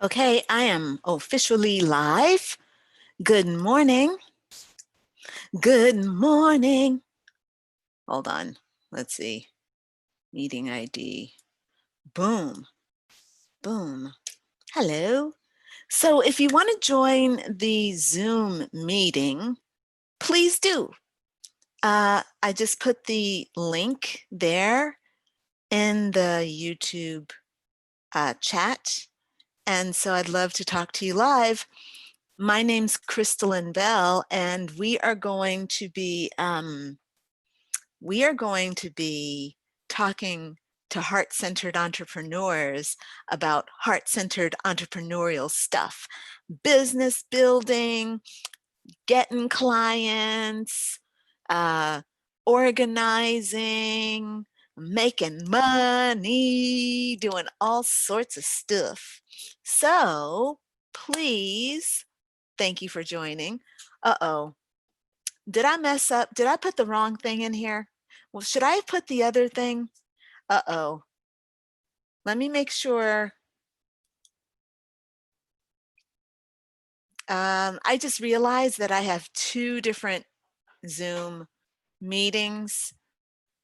Okay, I am officially live. Good morning. Good morning. Hold on. Let's see. Meeting ID. Boom. Boom. Hello. So if you want to join the Zoom meeting, please do. I just put the link there in the YouTube chat. And so I'd love to talk to you live. My name's Crystalline Bell, and we are going to be talking to heart-centered entrepreneurs about heart-centered entrepreneurial stuff, business building, getting clients, organizing, making money, doing all sorts of stuff. So please, thank you for joining. Uh-oh. Did I mess up? Did I put the wrong thing in here? Well, should I have put the other thing? Uh-oh. Let me make sure. I just realized that I have two different Zoom meetings,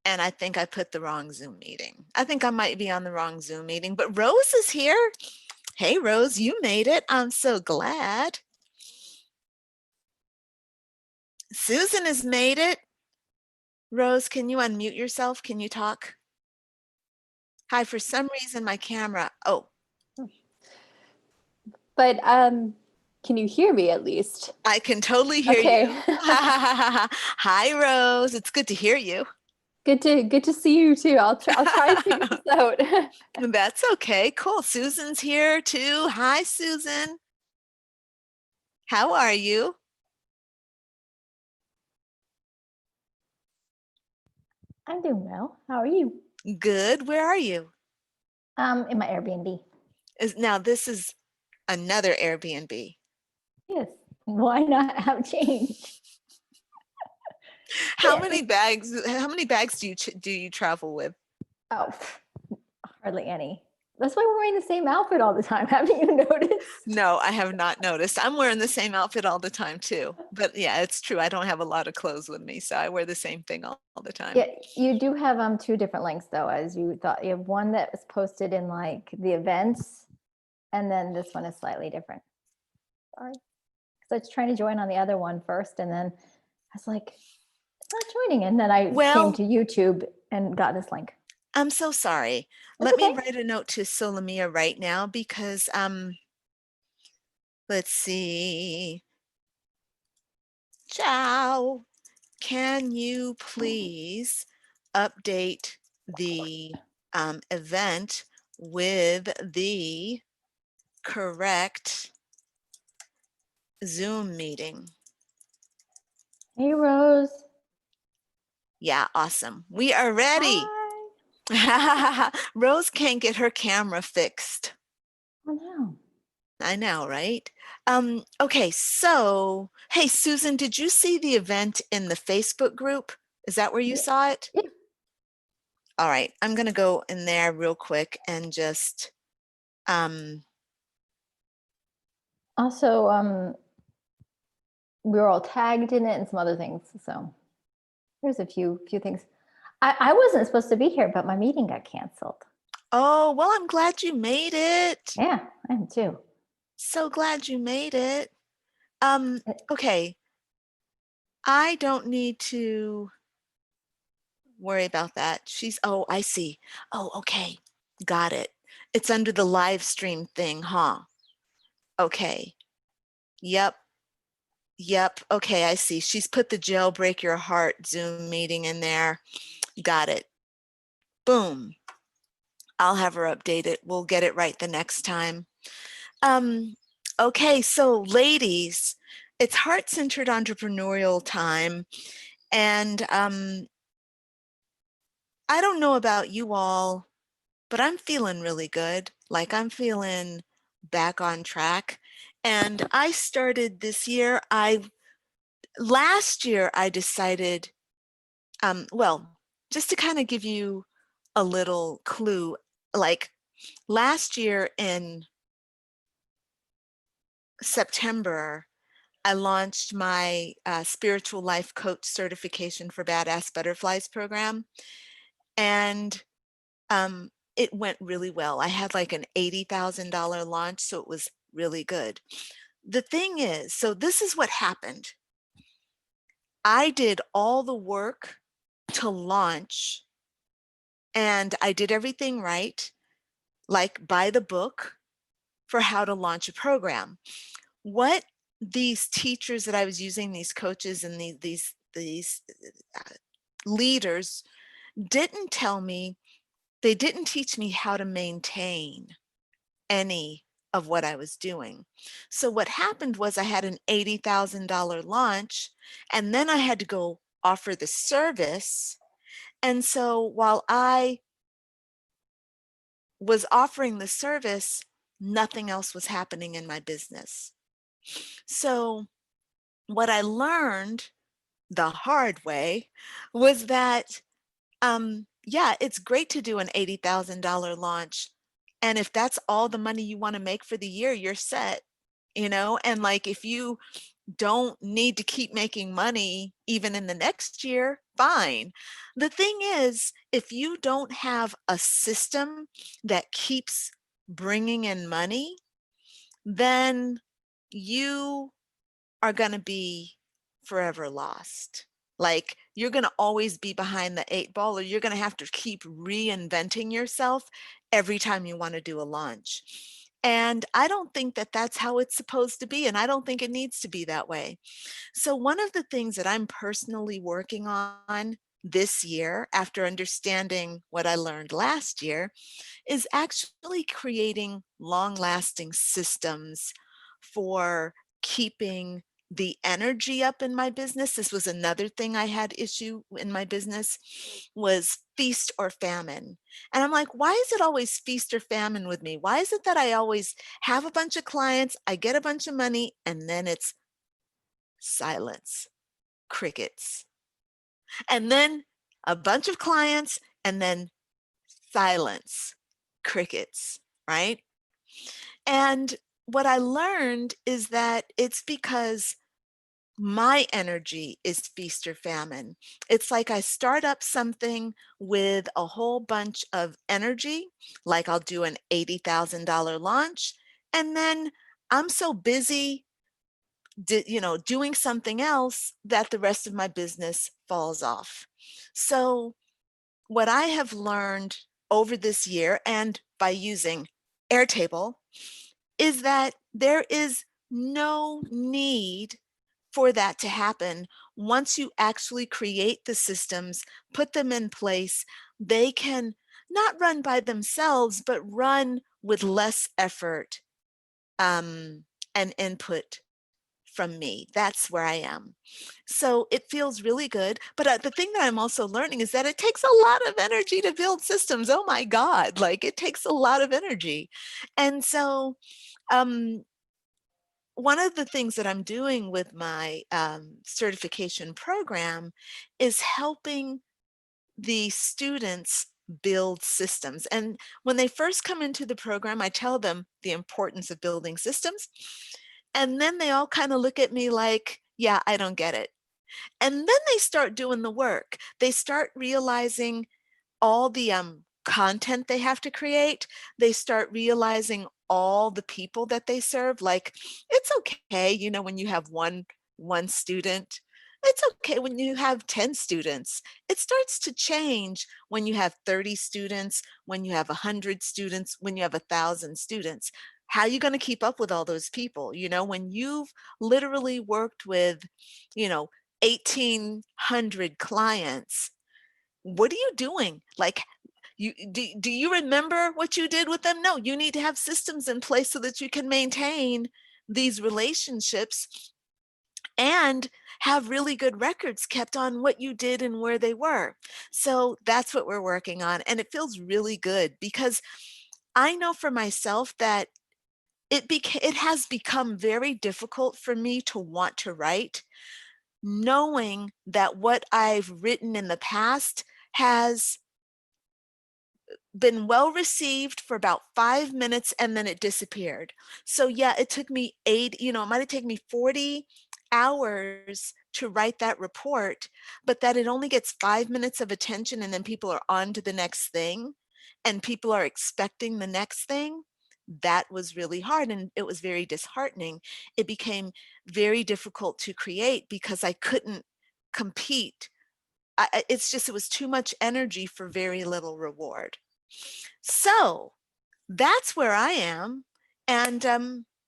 and I think I put the wrong Zoom meeting. I think I might be on the wrong Zoom meeting, but Rose is here. Hey, Rose, you made it. I'm so glad. Susan has made it. Rose, can you unmute yourself? Can you talk? Hi, for some reason, my camera, oh. But can you hear me at least? I can totally hear Okay. you. Hi, Rose. It's good to hear you. Good to see you too. I'll try to figure this out. That's okay. Cool. Susan's here too. Hi, Susan. How are you? I'm doing well. How are you? Good. Where are you? In my Airbnb. Now this is another Airbnb. Yes. Why not have change? How many bags do you travel with? Oh, hardly any. That's why we're wearing the same outfit all the time. Haven't you noticed? No, I have not noticed. I'm wearing the same outfit all the time too. But yeah, it's true. I don't have a lot of clothes with me, so I wear the same thing all the time. Yeah, you do have two different links though, as you thought. You have one that was posted in like the events, and then this one is slightly different. Sorry. Because I was trying to join on the other one first, and then I was like, it's not joining. And then I came to YouTube and got this link. I'm so sorry. Let me write a note to Solomia right now because let's see. Ciao. Can you please update the event with the correct Zoom meeting? Hey, Rose. Yeah, awesome. We are ready. Rose can't get her camera fixed. Oh, no. I know, right? Okay, so, hey, Susan, did you see the event in the Facebook group? Is that where you saw it? Yeah. All right, I'm going to go in there real quick and just, Also, we were all tagged in it and some other things. So there's a few things. I wasn't supposed to be here, but my meeting got canceled. Oh, well, I'm glad you made it. Yeah, I am too. So glad you made it. Okay. I don't need to worry about that. Oh, I see. Oh, okay. Got it. It's under the live stream thing, huh? Okay. Yep. Yep. Okay, I see. She's put the Jailbreak Your Heart Zoom meeting in there. Got it. Boom. I'll have her update it. We'll get it right the next time. Okay, so ladies, it's heart-centered entrepreneurial time. And I don't know about you all, but I'm feeling really good. Like I'm feeling back on track. And I started this year, last year I decided, well, just to kind of give you a little clue, like last year in September, I launched my spiritual life coach certification for Badass Butterflies program. And it went really well. I had like an $80,000 launch, so it was really good. The thing is, so this is what happened. I did all the work to launch, and I did everything right, like by the book, for how to launch a program. What these teachers that I was using, these coaches and these leaders didn't tell me, they didn't teach me how to maintain any of what I was doing. So what happened was I had an $80,000 launch, and then I had to go offer the service. And so while I was offering the service, nothing else was happening in my business. So what I learned the hard way was that, yeah, it's great to do an $80,000 launch. And if that's all the money you want to make for the year, you're set, and like if you don't need to keep making money even in the next year, fine. The thing is, if you don't have a system that keeps bringing in money, then you are going to be forever lost. Like you're going to always be behind the 8 ball, or you're going to have to keep reinventing yourself every time you want to do a launch. And I don't think that that's how it's supposed to be. And I don't think it needs to be that way. So, one of the things that I'm personally working on this year, after understanding what I learned last year, is actually creating long lasting systems for keeping the energy up in my business. This was another thing I had issue in my business, was feast or famine. And I'm like, why is it always feast or famine with me? Why is it that I always have a bunch of clients, I get a bunch of money, and then it's silence, crickets, and then a bunch of clients, and then silence, crickets, right? And what I learned is that it's because my energy is feast or famine. It's like I start up something with a whole bunch of energy, like I'll do an $80,000 launch, and then I'm so busy, doing something else that the rest of my business falls off. So what I have learned over this year and by using Airtable is that there is no need for that to happen. Once you actually create the systems, put them in place, they can not run by themselves, but run with less effort and input from me. That's where I am. So it feels really good. But the thing that I'm also learning is that it takes a lot of energy to build systems. Oh my God, like it takes a lot of energy. And so, um, one of the things that I'm doing with my certification program is helping the students build systems. And when they first come into the program, I tell them the importance of building systems. And then they all kind of look at me like, yeah, I don't get it. And then they start doing the work. They start realizing all the content they have to create. They start realizing all the people that they serve. Like it's okay, when you have one student. It's okay when you have 10 students. It starts to change when you have 30 students, when you have 100 students, when you have 1,000 students. How are you going to keep up with all those people? When you've literally worked with, you know, 1,800 clients, what are you doing? Like, do you remember what you did with them? No, you need to have systems in place so that you can maintain these relationships and have really good records kept on what you did and where they were. So that's what we're working on. And it feels really good because I know for myself that it has become very difficult for me to want to write, knowing that what I've written in the past has been well received for about 5 minutes and then it disappeared. So yeah, it took me it might have taken me 40 hours to write that report, but that it only gets 5 minutes of attention and then people are on to the next thing and people are expecting the next thing. That was really hard and it was very disheartening. It became very difficult to create because I couldn't compete. It was too much energy for very little reward. So that's where I am. And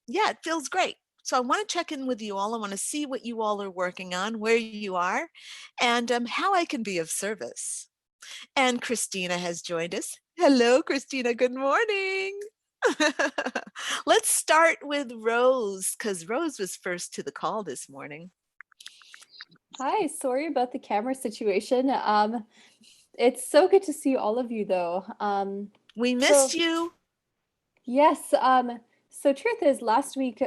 yeah, it feels great. So I want to check in with you all. I want to see what you all are working on, where you are, and how I can be of service. And Christina has joined us. Hello, Christina. Good morning. Let's start with Rose, because Rose was first to the call this morning. Hi, sorry about the camera situation. It's so good to see all of you though. We missed you. Yes, so truth is last week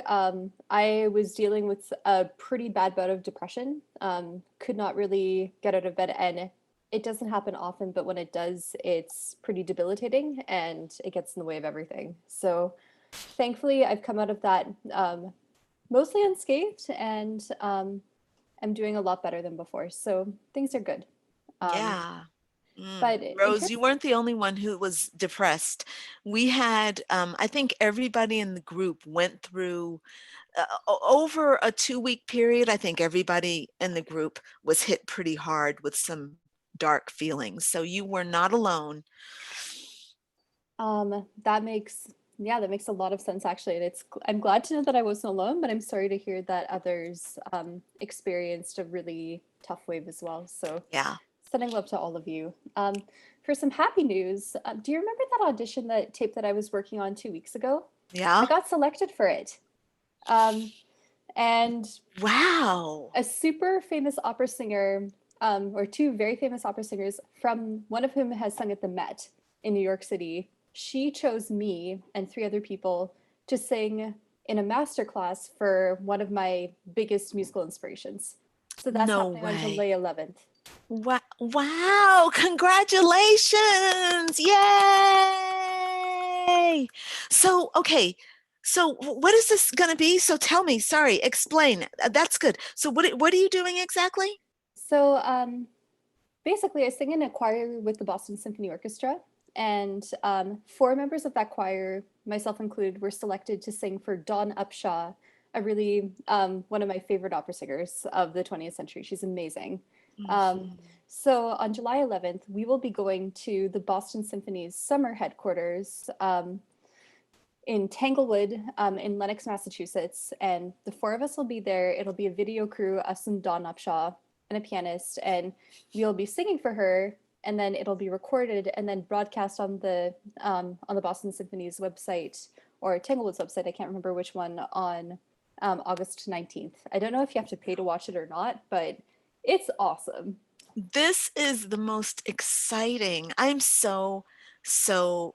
I was dealing with a pretty bad bout of depression. Could not really get out of bed, and it doesn't happen often, but when it does, it's pretty debilitating and it gets in the way of everything. So thankfully I've come out of that mostly unscathed, and I'm doing a lot better than before. So things are good. Yeah. But in Rose, terms, you weren't the only one who was depressed. We had, I think everybody in the group went through over a 2-week period. I think everybody in the group was hit pretty hard with some dark feelings. So you were not alone. that makes a lot of sense actually. And I'm glad to know that I wasn't alone, but I'm sorry to hear that others experienced a really tough wave as well. So Yeah. sending love to all of you. For some happy news, do you remember that audition, that tape that I was working on 2 weeks ago? Yeah. I got selected for it. And Wow. a super famous opera singer, or two very famous opera singers, from one of whom has sung at the Met in New York City. She chose me and 3 other people to sing in a master class for one of my biggest musical inspirations. So that's No happening on way. July 11th. Wow, congratulations. Yay. So, okay. So what is this going to be? So tell me, sorry, explain. That's good. So what are you doing exactly? So basically, I sing in a choir with the Boston Symphony Orchestra, and 4 members of that choir, myself included, were selected to sing for Dawn Upshaw, a really one of my favorite opera singers of the 20th century. She's amazing. Mhm. So on July 11th, we will be going to the Boston Symphony's summer headquarters in Tanglewood, in Lenox, Massachusetts, and the 4 of us will be there. It'll be a video crew, us and Dawn Upshaw, and a pianist, and we'll be singing for her, and then it'll be recorded and then broadcast on the Boston Symphony's website, or Tanglewood's website. I can't remember which one, on August 19th. I don't know if you have to pay to watch it or not, but it's awesome. This is the most exciting. I'm so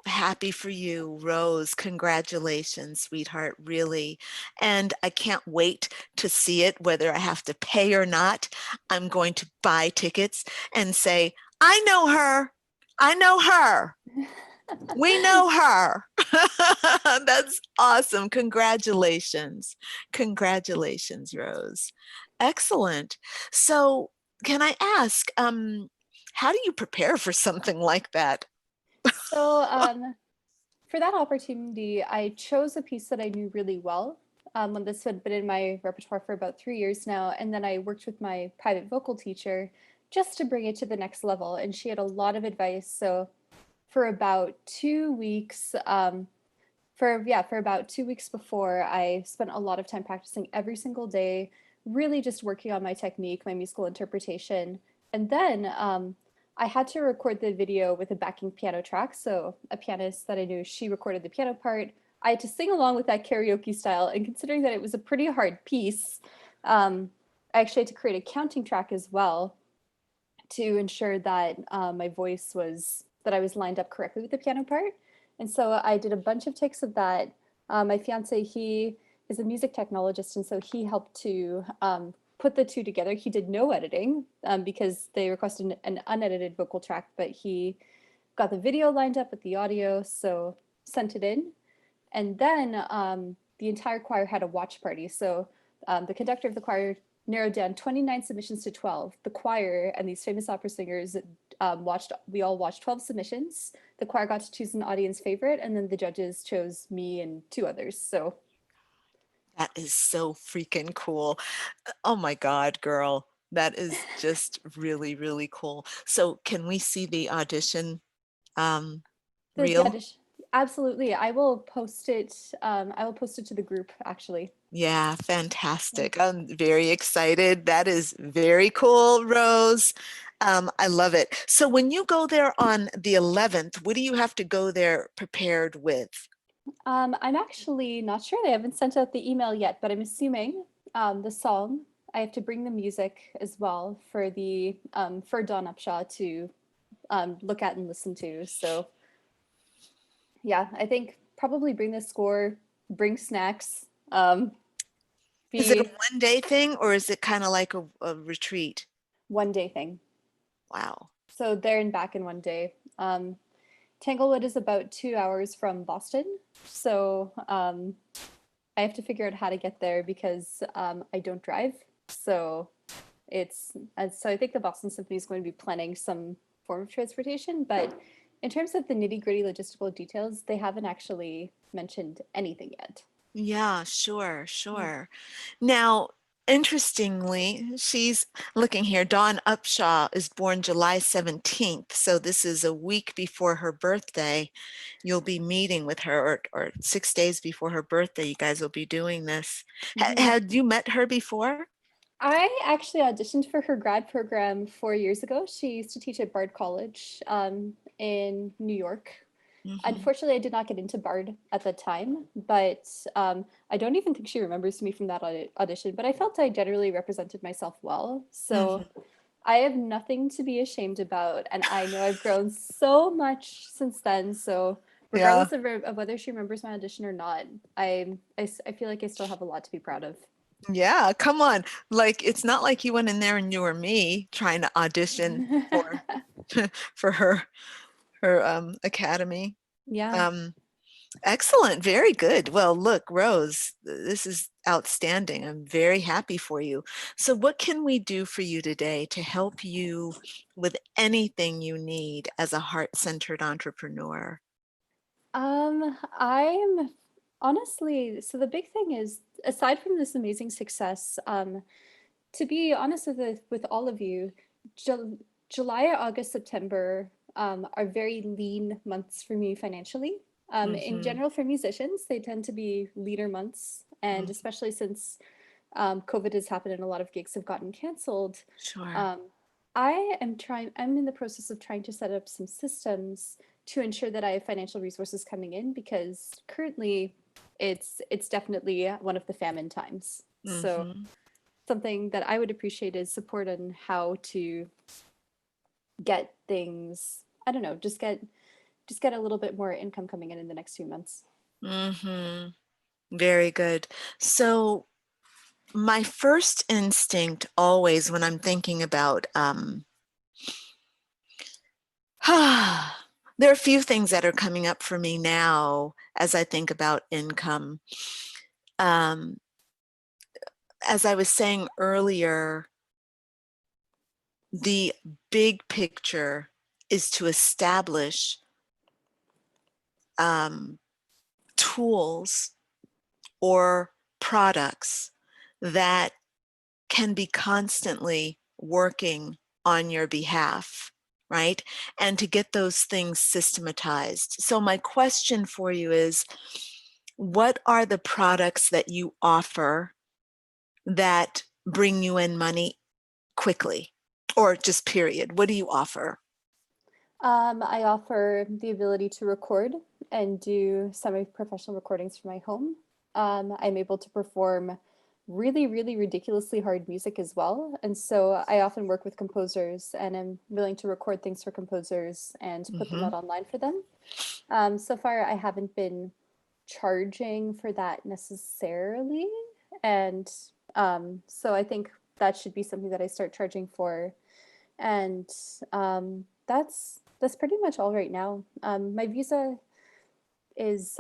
happy for you, Rose. Congratulations, sweetheart, really. And I can't wait to see it, whether I have to pay or not. I'm going to buy tickets and say, I know her. I know her. We know her. That's awesome. Congratulations. Congratulations, Rose. Excellent. So, can I ask, how do you prepare for something like that? So for that opportunity, I chose a piece that I knew really well. When this had been in my repertoire for about 3 years now, and then I worked with my private vocal teacher just to bring it to the next level, and she had a lot of advice. So for about 2 weeks, for about 2 weeks before, I spent a lot of time practicing every single day, really just working on my technique, my musical interpretation. And then I had to record the video with a backing piano track. So a pianist that I knew, she recorded the piano part. I had to sing along with that karaoke style. And considering that it was a pretty hard piece, I actually had to create a counting track as well to ensure that that I was lined up correctly with the piano part. And so I did a bunch of takes of that. My fiance, he is a music technologist, and so he helped to put the two together. He did no editing because they requested an unedited vocal track, but he got the video lined up with the audio, so sent it in. And then the entire choir had a watch party. So the conductor of the choir narrowed down 29 submissions to 12. The choir and these famous opera singers we all watched 12 submissions. The choir got to choose an audience favorite, and then the judges chose me and 2 others. So That is so freaking cool. Oh my God, girl. That is just really, really cool. So can we see the audition the reel? audition, absolutely. I will post it. I will post it to the group, actually. Yeah, fantastic. I'm very excited. That is very cool, Rose. I love it. So when you go there on the 11th, what do you have to go there prepared with? I'm actually not sure. They haven't sent out the email yet, but I'm assuming the song. I have to bring the music as well for the for Dawn Upshaw to look at and listen to. So yeah, I think probably bring the score, bring snacks, Is it a be one-day thing or is it kind of like a retreat? 1 day thing. Wow. So there and back in 1 day. Tanglewood is about 2 hours from Boston, so I have to figure out how to get there because I don't drive. So so I think the Boston Symphony is going to be planning some form of transportation, but in terms of the nitty-gritty logistical details, they haven't actually mentioned anything yet. Yeah, sure, sure. Now, interestingly, she's looking here. Dawn Upshaw is born July 17th. So this is a week before her birthday. You'll be meeting with her, or 6 days before her birthday. You guys will be doing this. Had you met her before? I actually auditioned for her grad program 4 years ago. She used to teach at Bard College in New York. Mhm. Unfortunately, I did not get into Bard at the time, but I don't even think she remembers me from that audition. But I felt I generally represented myself well. So Mhm. I have nothing to be ashamed about. And I know I've grown so much since then. So Yeah. regardless of whether she remembers my audition or not, I feel like I still have a lot to be proud of. Yeah, come on. Like it's not like you went in there and you were me trying to audition for for her academy. Yeah. Um Excellent. Very good. Well, look, Rose, this is outstanding. I'm very happy for you. So what can we do for you today to help you with anything you need as a heart-centered entrepreneur? I'm honestly, so the big thing is, aside from this amazing success, to be honest with all of you, July, August, September are very lean months for me financially. In Mm-hmm. general, for musicians, they tend to be leaner months, and Mm, especially since COVID has happened and a lot of gigs have gotten canceled. sure. Um, I'm in the process of trying to set up some systems to ensure that I have financial resources coming in because currently it's definitely one of the famine times. So Mm-hmm. something that I would appreciate is support on how to get things, I don't know, just get a little bit more income coming in the next few months. Mm-hmm. Very good. So my first instinct always when I'm thinking about there are a few things that are coming up for me now as I think about income. Um, as I was saying earlier, the big picture is to establish um, tools or products that can be constantly working on your behalf, right? And to get those things systematized. So my question for you is, what are the products that you offer that bring you in money quickly, or just period? What do you offer? I offer the ability to record and do semi-professional recordings from my home. I'm able to perform really, really ridiculously hard music as well. And so I often work with composers and I'm willing to record things for composers and put them Mm-hmm. out online for them. So far, I haven't been charging for that necessarily. And so I think that should be something that I start charging for. And that's That's pretty much all right now. My visa is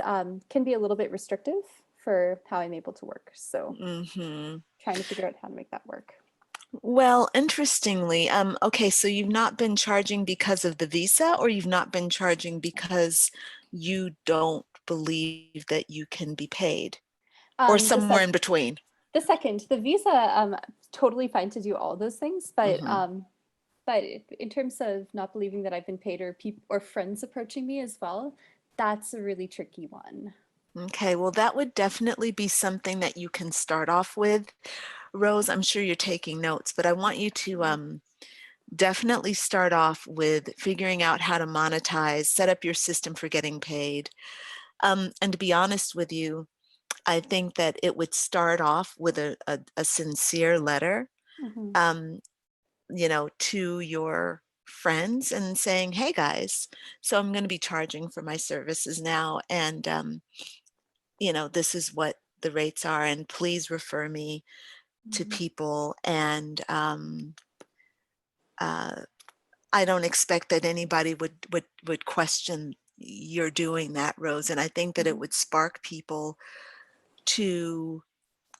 can be a little bit restrictive for how I'm able to work. So trying to figure out how to make that work. Well, interestingly, okay, so you've not been charging because of the visa, or you've not been charging because you don't believe that you can be paid, or somewhere in between? The second, the visa, totally fine to do all those things, but in terms of not believing that I've been paid, or people or friends approaching me as well, that's a really tricky one. Okay, well, that would definitely be something that you can start off with. Rose, I'm sure you're taking notes, but I want you to definitely start off with figuring out how to monetize, set up your system for getting paid. And to be honest with you, I think that it would start off with a sincere letter, to your friends and saying, hey guys, so I'm going to be charging for my services now. And, this is what the rates are, and please refer me to people. And I don't expect that anybody would question you're doing that, Rose. And I think that it would spark people to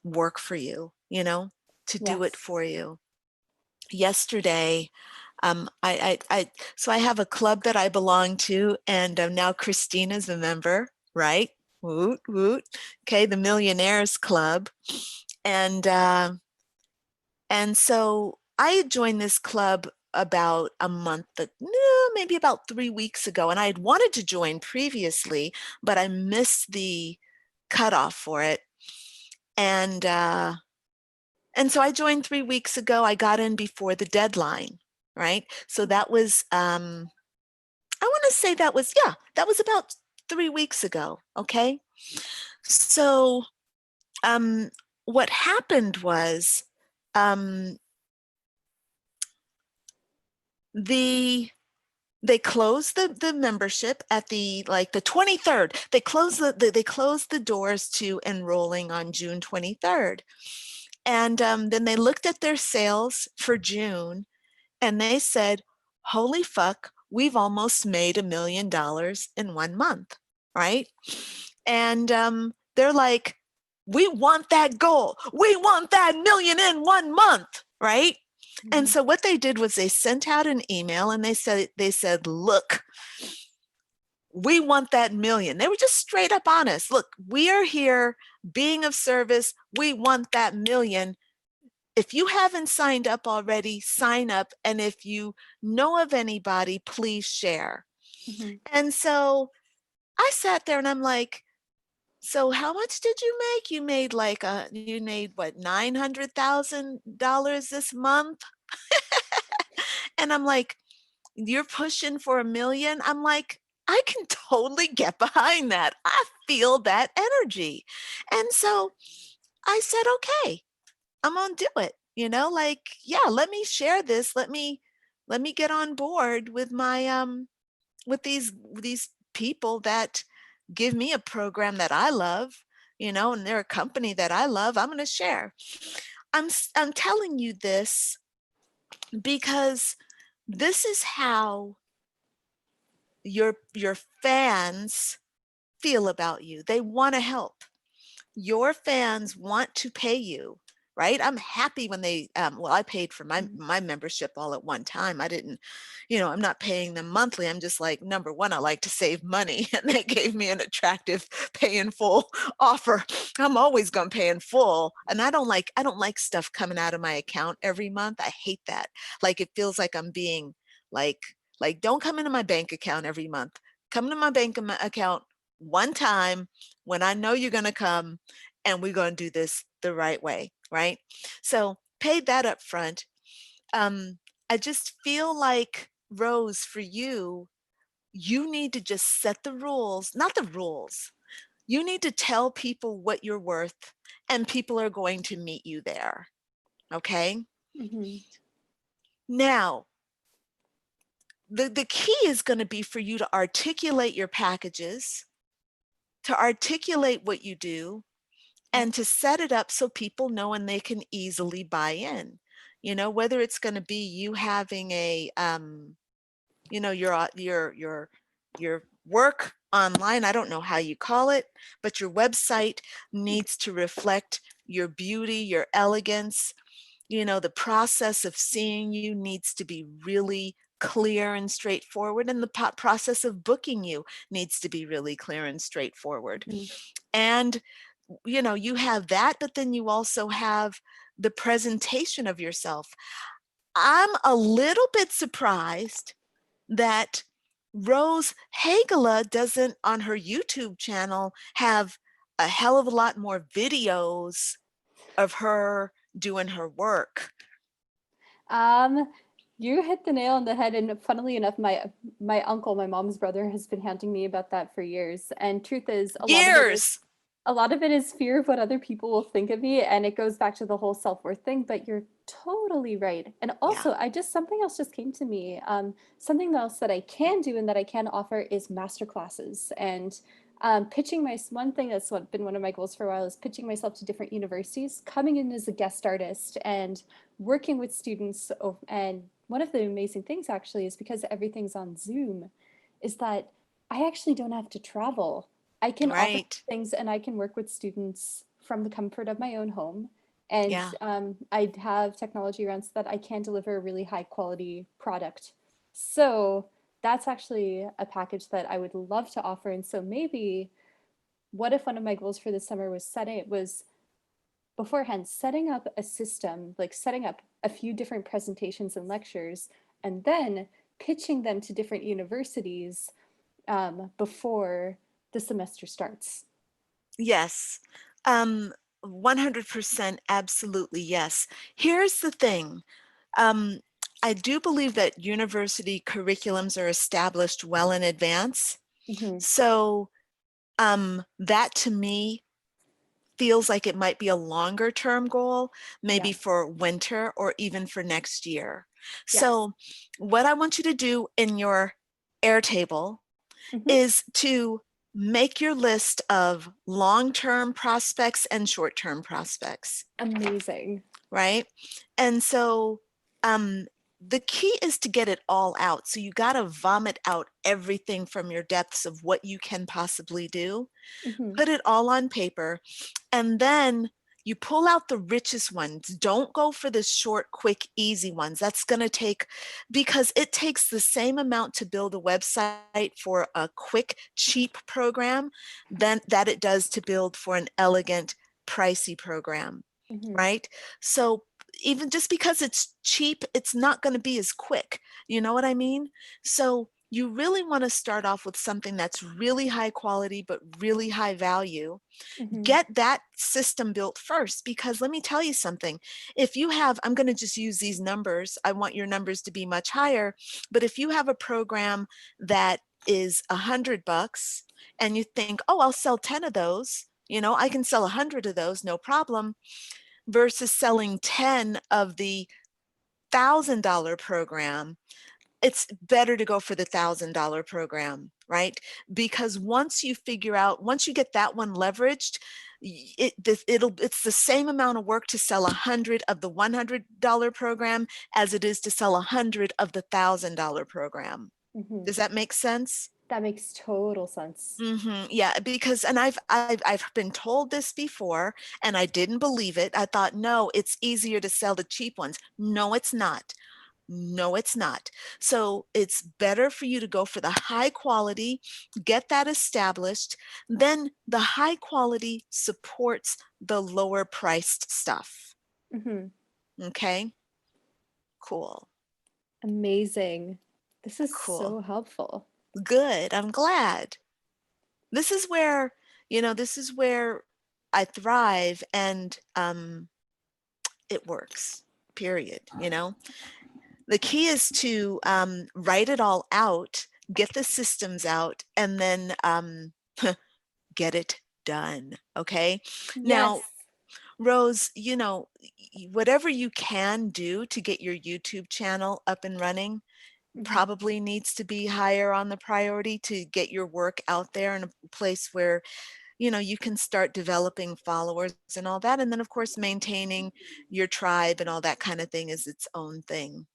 work for you, to do it for you. Yesterday, so I have a club that I belong to, and now Christina's a member, right? Woot, woot. Okay, the Millionaires Club. And so I joined this club about a month, maybe about 3 weeks ago, and I had wanted to join previously, but I missed the cutoff for it. And so I joined 3 weeks ago. I got in before the deadline, right? So that was, I want to say that was about 3 weeks ago, okay? So what happened was, they closed the membership at the 23rd. They closed the doors to enrolling on June 23rd. And then they looked at their sales for June, and they said, holy fuck, we've almost made $1 million in 1 month, right? And they're like, we want that goal. We want that million in 1 month, right? And so what they did was they sent out an email, and they said, look, we want that million. They were just straight up honest. Look, we are here being of service. We want that million. If you haven't signed up already, sign up. And if you know of anybody, please share. And so I sat there and I'm like, so how much did you make? You made what, $900,000 this month? And I'm like, you're pushing for $1 million? I'm like, I can totally get behind that. I feel that energy. And so I said, okay, I'm gonna do it. Let me share this. Let me get on board with my with these people that give me a program that I love, and they're a company that I love. I'm gonna share. I'm telling you this because this is how your fans feel about you. They want to help. Your fans want to pay you, right? I'm happy when they I paid for my membership all at one time. I didn't, I'm not paying them monthly. I'm just like, number one, I like to save money, and they gave me an attractive pay in full offer. I'm always going to pay in full, and I don't like stuff coming out of my account every month. I hate that. Like, it feels like I'm being like don't come into my bank account every month. Come to my bank account one time when I know you're going to come, and we're going to do this the right way, right? So pay that up front. I just feel like, Rose, for you, you need to just set the rules, not the rules. You need to tell people what you're worth, and people are going to meet you there. Okay? Now, the key is going to be for you to articulate your packages, to articulate what you do, and to set it up so people know and they can easily buy in. Whether it's going to be you having a you know, your work online, I don't know how you call it, but your website needs to reflect your beauty, your elegance. You know, the process of seeing you needs to be really clear and straightforward, and the process of booking you needs to be really clear and straightforward. Mhm. And you know, you have that, but then you also have the presentation of yourself. I'm a little bit surprised that Rose Hagela doesn't on her YouTube channel have a hell of a lot more videos of her doing her work. Um, you hit the nail on the head, and funnily enough, my uncle, my mom's brother, has been handing me about that for years. And truth is, Years. a lot of it is fear of what other people will think of me, and it goes back to the whole self-worth thing. But you're totally right. And Yeah. also, something else just came to me. Something else that I can do and that I can offer is master classes and. Pitching one thing that's been one of my goals for a while is pitching myself to different universities, coming in as a guest artist and working with students. And one of the amazing things actually is because everything's on Zoom, is that I actually don't have to travel. I can offer Right. things and I can work with students from the comfort of my own home. And Yeah. I have technology around so that I can deliver a really high quality product. So that's actually a package that I would love to offer. And so maybe what if one of my goals for this summer was beforehand setting up a system, like setting up a few different presentations and lectures, and then pitching them to different universities before the semester starts. Yes. 100% absolutely yes. Here's the thing. Um, I do believe that university curriculums are established well in advance. Mm-hmm. So that to me feels like it might be a longer term goal, maybe Yeah. for winter or even for next year. Yes. So what I want you to do in your Airtable Mm-hmm. is to make your list of long-term prospects and short-term prospects, Amazing. right? And so the key is to get it all out. So you got to vomit out everything from your depths of what you can possibly do, Mm-hmm. put it all on paper, and then you pull out the richest ones. Don't go for the short, quick, easy ones. That's going to take, because it takes the same amount to build a website for a quick, cheap program than that it does to build for an elegant, pricey program, Mm-hmm. right? So even just because it's cheap, it's not going to be as quick. You know what I mean? So you really want to start off with something that's really high quality, but really high value. Mm-hmm. Get that system built first, because let me tell you something. If you have, I'm going to just use these numbers. I want your numbers to be much higher. But if you have a program that is $100 and you think, oh, I'll sell 10 of those, you know, I can sell 100 of those, no problem, versus selling 10 of the $1,000 program, it's better to go for the $1,000 program, right? Because once you figure out, once you get that one leveraged, it's the same amount of work to sell 100 of the $100 program as it is to sell 100 of the $1,000 program. Mm-hmm. Does that make sense? That makes total sense. Yeah, because, and I've been told this before, and I didn't believe it. I thought, no, it's easier to sell the cheap ones. No, it's not. No, it's not. So it's better for you to go for the high quality, get that established. Then the high quality supports the lower priced stuff. Mm-hmm. Okay, cool, Amazing. This is cool, so helpful. good. I'm glad. This is where, this is where I thrive, and it works, period. The key is to write it all out, get the systems out, and then get it done. Okay. Now, Yes. Rose, whatever you can do to get your YouTube channel up and running Mm-hmm. probably needs to be higher on the priority to get your work out there in a place where, you can start developing followers and all that. And then, of course, maintaining your tribe and all that kind of thing is its own thing.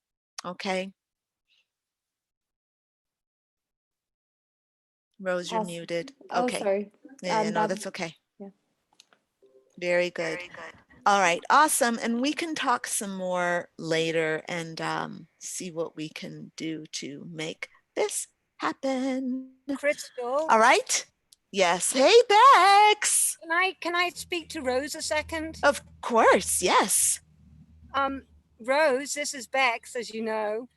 Okay. Rose, you're Awesome. muted. Oh, Okay. sorry. Yeah, no, That, that's okay. yeah. Very good. All right, awesome. And we can talk some more later and see what we can do to make this happen. Crystal, All right. Yes. Hey, Bex. can I speak to Rose a second? Of course. Yes. Rose, this is Bex, as you know.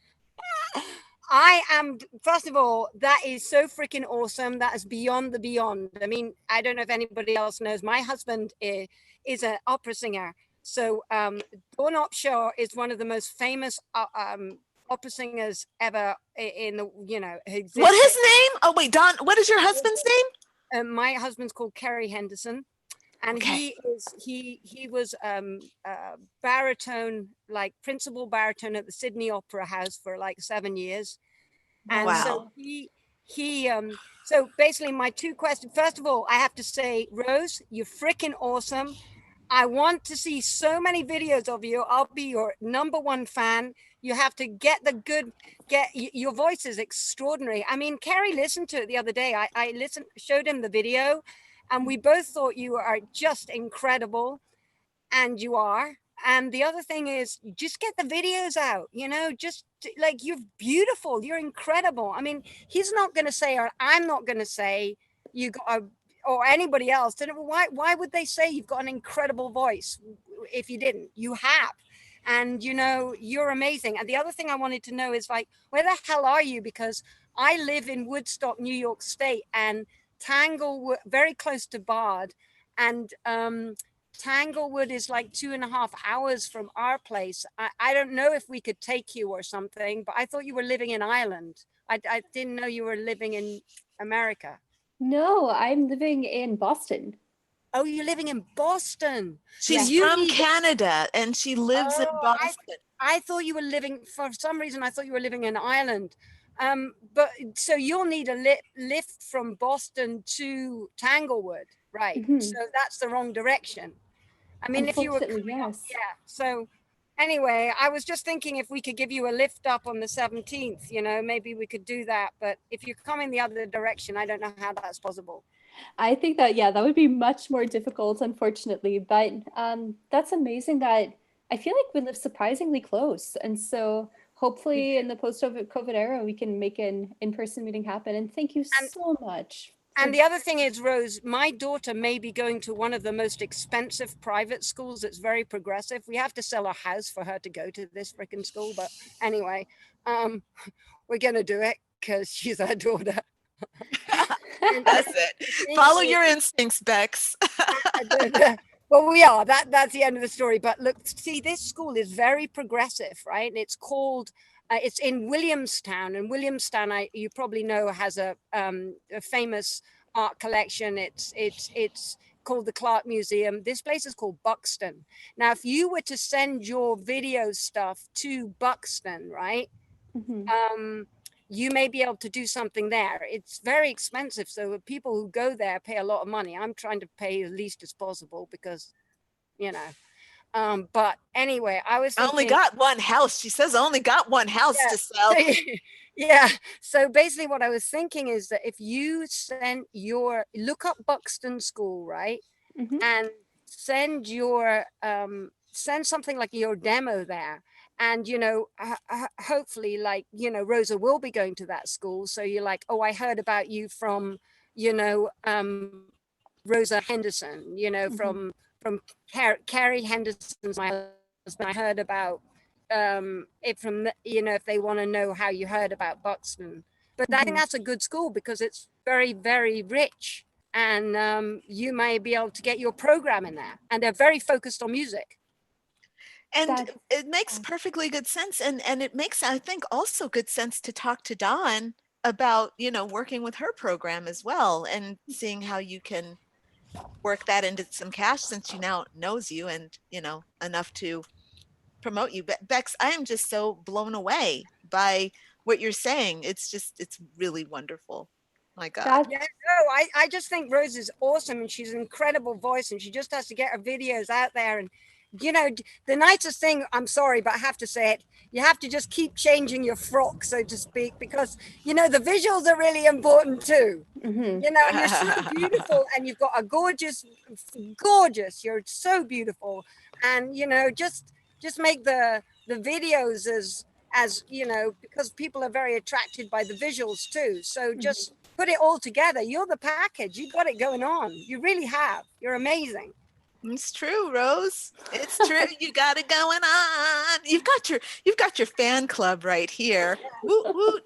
I am, first of all, that is so freaking awesome. That is beyond the beyond. I mean, I don't know if anybody else knows. My husband is an opera singer. So Dawn Opshaw is one of the most famous opera singers ever in the, existed. What his name? Oh, wait, Don, what is your husband's name? My husband's called Kerry Henderson. And Okay. he was baritone, like principal baritone at the Sydney Opera House for like 7 years. And so Wow. so basically my two questions. First of all, I have to say, Rose, you're freaking awesome. I want to see so many videos of you. I'll be your #1 fan. You have to your voice is extraordinary. I mean, Kerry listened to it the other day. I showed him the video, and we both thought you are just incredible, and you are. And the other thing is, just get the videos out, just like, you're beautiful, you're incredible. I mean, he's not going to say, or I'm not going to say you got a, or anybody else, why would they say you've got an incredible voice if you didn't? You have. And you're amazing. And the other thing I wanted to know is, like, where the hell are you? Because I live in Woodstock, New York State, and Tanglewood, very close to Bard, and Tanglewood is like 2.5 hours from our place. I don't know if we could take you or something, but I thought you were living in Ireland. I didn't know you were living in America. No, I'm living in Boston. Oh, you're living in Boston. She's Yes. from Canada and she lives in Boston. I thought you were living, for some reason, I thought you were living in Ireland. But so you'll need a lift from Boston to Tanglewood, right? So that's the wrong direction. I mean, if you were Unfortunately, yes. yeah. So anyway, I was just thinking if we could give you a lift up on the 17th, maybe we could do that. But if you're coming the other direction, I don't know how that's possible. I think that, yeah, that would be much more difficult, unfortunately. But that's amazing that I feel like we live surprisingly close. And so hopefully in the post-COVID era, we can make an in-person meeting happen. And thank you so much. And the other thing is, Rose, my daughter may be going to one of the most expensive private schools that's very progressive. We have to sell our house for her to go to this freaking school. But anyway, we're going to do it because she's our daughter. That's it. Follow your instincts, Bex. Well, we are. That's the end of the story. But look, see, this school is very progressive, right? And it's called, it's in Williamstown, and Williamstown, you probably know, has a famous art collection. It's called the Clark Museum. This place is called Buxton. Now, if you were to send your video stuff to Buxton, right? You may be able to do something there. It's very expensive. So people who go there pay a lot of money. I'm trying to pay as least as possible because, but anyway, I was thinking, I only got one house. She says I only got one house to sell. Yeah. So basically what I was thinking is that if you look up Buxton School, right? And send something like your demo there. And, hopefully, like, Rosa will be going to that school. So you're like, oh, I heard about you from, Rosa Henderson, from Carrie Henderson's my husband. I heard about it from, if they want to know how you heard about Buxton. But I think that's a good school because it's very, very rich. And you may be able to get your program in there. And they're very focused on music. And it makes perfectly good sense. And it makes, I think, also good sense to talk to Dawn about, working with her program as well and seeing how you can work that into some cash since she now knows you and, enough to promote you. But Bex, I am just so blown away by what you're saying. It's really wonderful. My God. Yeah, no, I just think Rose is awesome and she's an incredible voice and she just has to get her videos out there. you know, the nicest thing, I'm sorry, but I have to say it, you have to just keep changing your frock, so to speak, because, you know, the visuals are really important too. Mhm. You know, and you're so beautiful, and you've got a gorgeous, you're so beautiful. And, you know, just make the videos as, you know, because people are very attracted by the visuals too. So just put it all together. You're the package. You got it going on. You really have. You're amazing. It's true, Rose. It's true. You got it going on. You've got your fan club right here. Woot woot.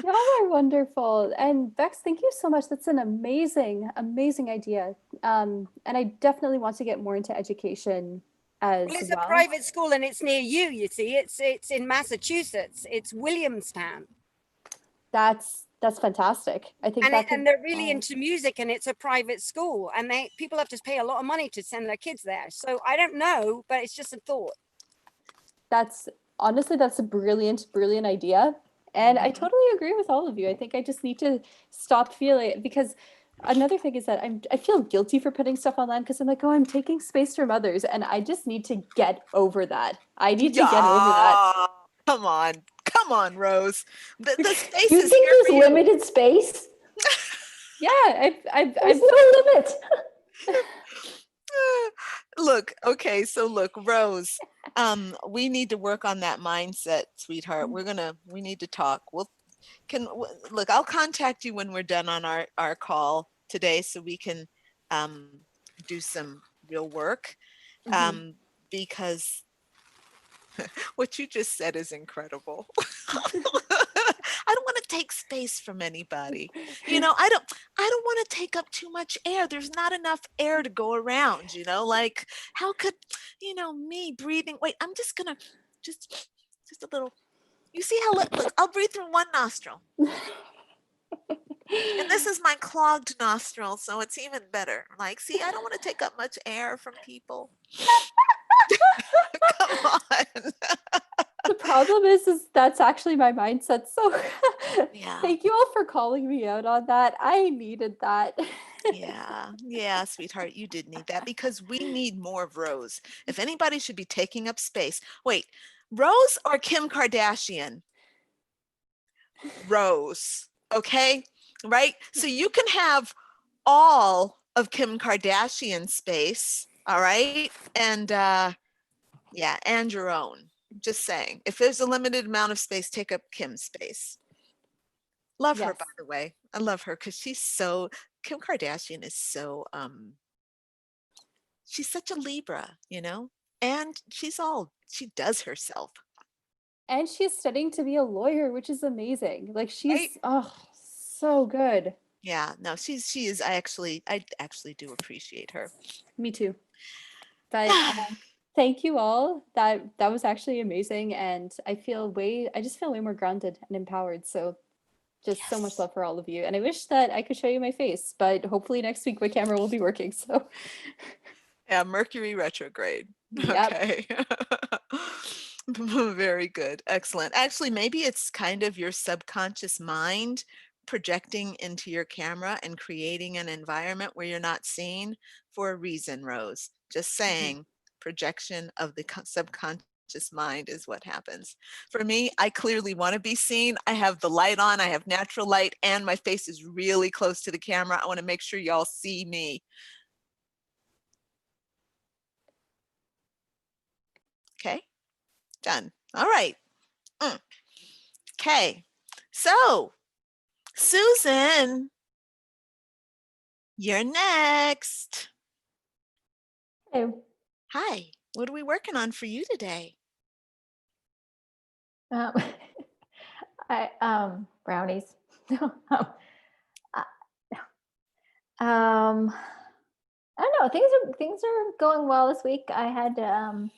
Y'all are wonderful. And Bex, thank you so much. That's an amazing, amazing idea. And I definitely want to get more into education as Well, it's well. a private school, and it's near you. You see, it's in Massachusetts. It's Williamstown. That's fantastic. I think that could, and they're really into music, and it's a private school, and people have to pay a lot of money to send their kids there. So I don't know, but it's just a thought. that's honestly, that's a brilliant, brilliant idea. And I totally agree with all of you. I think I just need to stop feeling, because another thing is that I feel guilty for putting stuff online because I'm like, oh, I'm taking space from others, and I just need to get over that. I need to get over that. Come on, Rose. The space You is think here there's for you. limited space? Yeah, There's no limit. Look, okay, so look, Rose, we need to work on that mindset, sweetheart. We need to talk. Look, I'll contact you when we're done on our call today, so we can do some real work, because what you just said is incredible. I don't want to take space from anybody. You know, I don't want to take up too much air. There's not enough air to go around, you know, like how could, you know, me breathing. Wait, I'm just gonna just a little. You see how look, I'll breathe through one nostril. And this is my clogged nostril, so it's even better. Like, see, I don't want to take up much air from people. Come on. The problem is that's actually my mindset. So Yeah. thank you all for calling me out on that. I needed that. Yeah, sweetheart, you did need that, because we need more of Rose. If anybody should be taking up space, wait, Rose or Kim Kardashian? Rose, okay? Right? So you can have all of Kim Kardashian's space, all right? And yeah, and your own. Just saying. If there's a limited amount of space, take up Kim's space. Love her, by the way. I love her because Kim Kardashian is so she's such a Libra, you know? And she does herself. And she's studying to be a lawyer, which is amazing. Like Right? so good. Yeah, no, she is. I actually do appreciate her. Me too. But thank you all. That was actually amazing, and I just feel way more grounded and empowered. So just so much love for all of you. And I wish that I could show you my face, but hopefully next week my camera will be working. So Yeah, Mercury retrograde. yep. Okay. Very good. Excellent. Actually, maybe it's kind of your subconscious mind projecting into your camera and creating an environment where you're not seen for a reason, Rose. Just saying, projection of the subconscious mind is what happens. For me, I clearly want to be seen. I have the light on, I have natural light, and my face is really close to the camera. I want to make sure y'all see me. Okay, done. All right. Okay, so Susan, you're next. Hey, Hi, what are we working on for you today? brownies. I don't know. Things are going well this week. I had to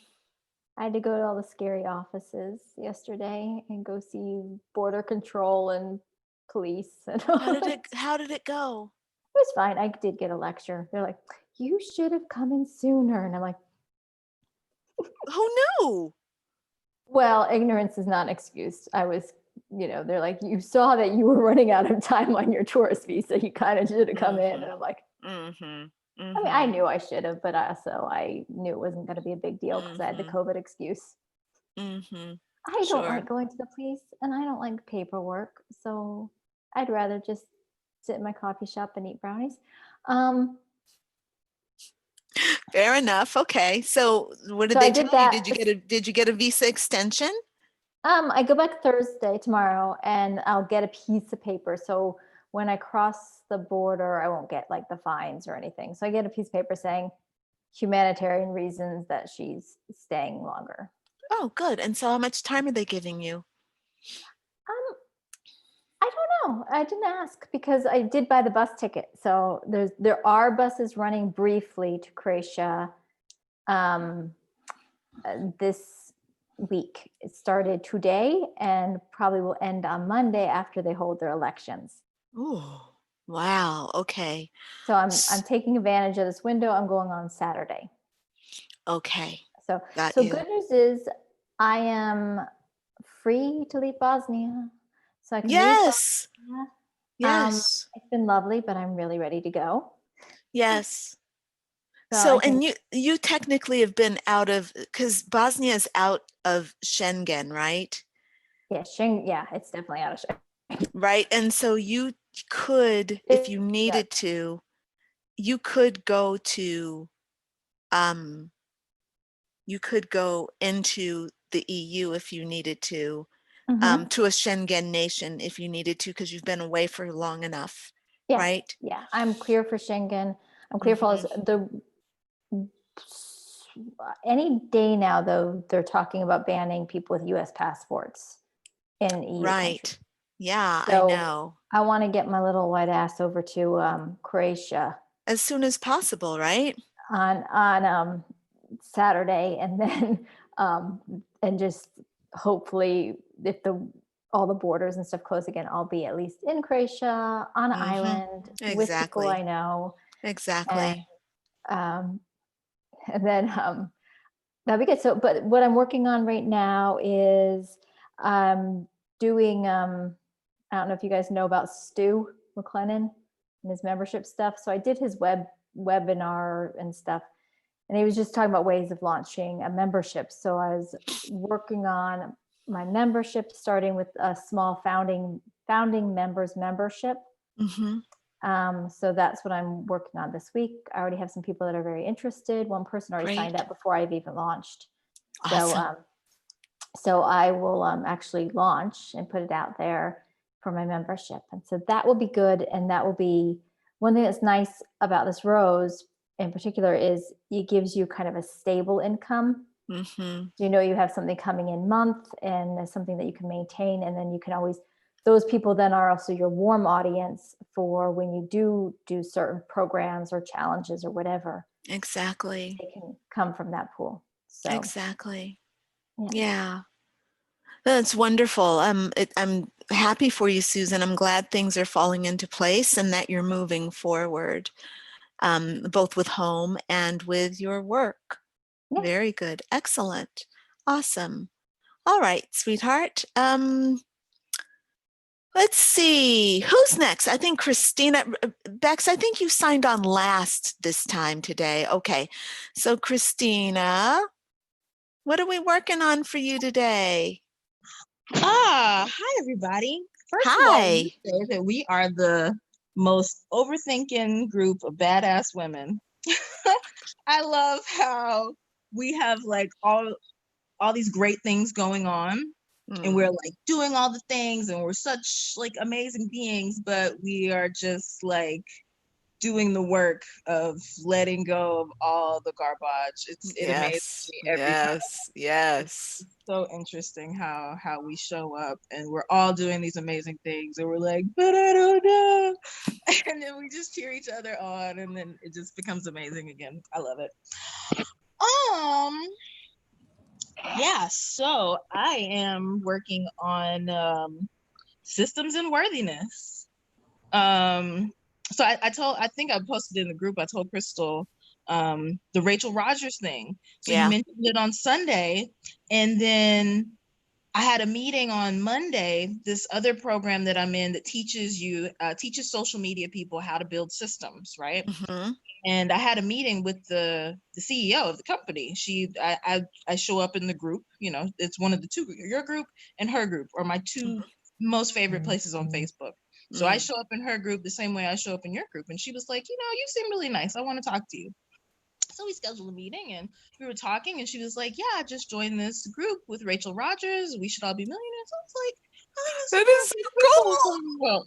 go to all the scary offices yesterday and go see border control and police. And all How did it go? It was fine. I did get a lecture. They're like, "You should have come in sooner," and I'm like, Who knew? "Well, ignorance is not an excuse." I was, they're like, "You saw that you were running out of time on your tourist visa. You kind of should have come in." And I'm like, I mean, I Mhm. knew I should have, but also I knew it wasn't going to be a big deal because I had the Mhm. COVID excuse. Mhm. I don't Sure. like going to the police and I don't like paperwork. So I'd rather just sit in my coffee shop and eat brownies. Um, Fair enough. Okay. So what did so I they did tell you? that. Did you get a visa extension? I go back Thursday tomorrow and I'll get a piece of paper. So when I cross the border, I won't get like the fines or anything. So I get a piece of paper saying humanitarian reasons that she's staying longer. Oh, good. And so how much time are they giving you? Um, I don't know. I didn't ask because I did buy the bus ticket. So there are buses running briefly to Croatia this week. It started today and probably will end on Monday after they hold their elections. Ooh, wow. Okay. So I'm taking advantage of this window. I'm going on Saturday. Okay. So Got so you. good news is I am free to leave Bosnia. So I can leave Yes. Bosnia. Yes. It's been lovely, but I'm really ready to go. Yes. So So, I can, and you technically have been out of, because Bosnia is out of Schengen, right? yeah, it's definitely out of shape. Right. And so you could, if you Yeah. needed to, you could go to, um, you could go into the EU if you needed to a Schengen nation if you needed to, because you've been away for long enough, Yeah, right? yeah. I'm clear for Schengen. I'm clear for all this. Any day now, though, they're talking about banning people with U.S. passports in EU countries. Right. Yeah, I So know. I want to get my little white ass over to Croatia As soon as possible, right? on Saturday, and then and just hopefully, if all the borders and stuff close again, I'll be at least in Croatia on an Mm-hmm. island with people I Exactly. know, and Exactly. um, and then that'd be good. So, but what I'm working on right now is doing. I don't know if you guys know about Stu McLennan and his membership stuff. So I did his webinar and stuff, and he was just talking about ways of launching a membership. So I was working on my membership, starting with a small founding members membership. Mm-hmm. So that's what I'm working on this week. I already have some people that are very interested. One person already signed Great. up before I've even launched. So, Awesome. so I will actually launch and put it out there for my membership. And so that will be good. And that will be one thing that's nice about this Rose in particular is it gives you kind of a stable income. Mm-hmm. You know, you have something coming in month and something that you can maintain. And then you can always, those people then are also your warm audience for when you do certain programs or challenges or whatever. Exactly. They can come from that pool. So Exactly. yeah. Yeah. That's wonderful. I'm happy for you, Susan. I'm glad things are falling into place and that you're moving forward, both with home and with your work. Yeah. Very good. Excellent. Awesome. All right, sweetheart. Let's see. Who's next? I think Christina. Bex, I think you signed on last this time today. Okay. So, Christina, what are we working on for you today? Hi everybody. First of all, we Hi. say that we are the most overthinking group of badass women. I love how we have like all these great things going on and we're like doing all the things and we're such like amazing beings, but we are just like doing the work of letting go of all the garbage. It amazes Yes. me every time. Yes. Yes. So interesting how we show up and we're all doing these amazing things and we're like, but I don't know. And then we just cheer each other on and then it just becomes amazing again. I love it. Yeah, so I am working on systems and worthiness. So I think I posted in the group, I told Crystal the Rachel Rogers thing. So you Yeah. mentioned it on Sunday, and then I had a meeting on Monday, this other program that I'm in that teaches social media people how to build systems, right? Mm-hmm. And I had a meeting with the CEO of the company. I show up in the group, it's one of the two, your group and her group are my two most favorite places on Facebook. So I show up in her group the same way I show up in your group. And she was like, you seem really nice. I want to talk to you. So we scheduled a meeting and we were talking and she was like, yeah, I just joined this group with Rachel Rogers. We should all be millionaires. I was like, That is so cool. well,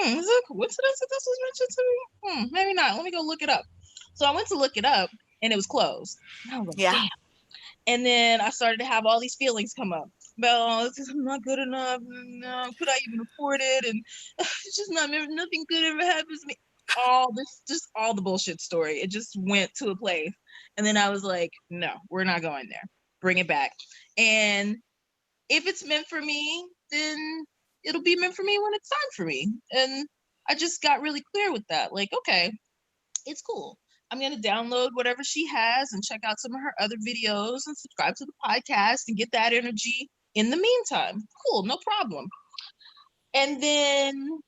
is it a coincidence that this was mentioned to me? Maybe not. Let me go look it up. So I went to look it up and it was closed. And I was like, Yeah. damn. And then I started to have all these feelings come up. Well, I'm not good enough. No, could I even afford it? And it's just nothing good ever happens to me. All the bullshit story. It just went to a place. And then I was like, no, we're not going there. Bring it back. And if it's meant for me, then it'll be meant for me when it's time for me. And I just got really clear with that. Like, okay, it's cool. I'm going to download whatever she has and check out some of her other videos and subscribe to the podcast and get that energy in the meantime. Cool, no problem. And then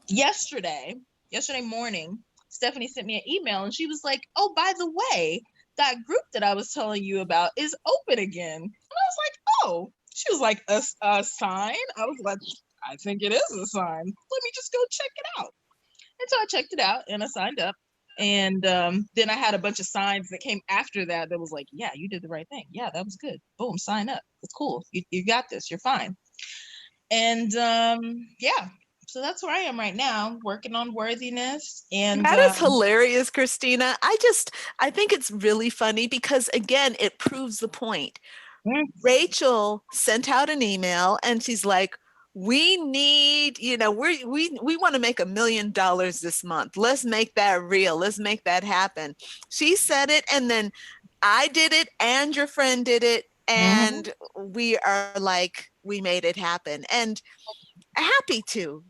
yesterday morning, Stephanie sent me an email and she was like, oh, by the way, that group that I was telling you about is open again. And I was like, oh. She was like, a sign? I was like, I think it is a sign. Let me just go check it out. And so I checked it out and I signed up. And then I had a bunch of signs that came after that was like, yeah, you did the right thing. Yeah, that was good. Boom, sign up. It's cool. You got this. You're fine. And yeah, so that's where I am right now, working on worthiness. And that is hilarious, Christina. I think it's really funny because, again, it proves the point. Rachel sent out an email and she's like, we need, we want to make $1 million this month. Let's make that real. Let's make that happen. She said it, and then I did it, and your friend did it, and we are like, we made it happen, and happy to,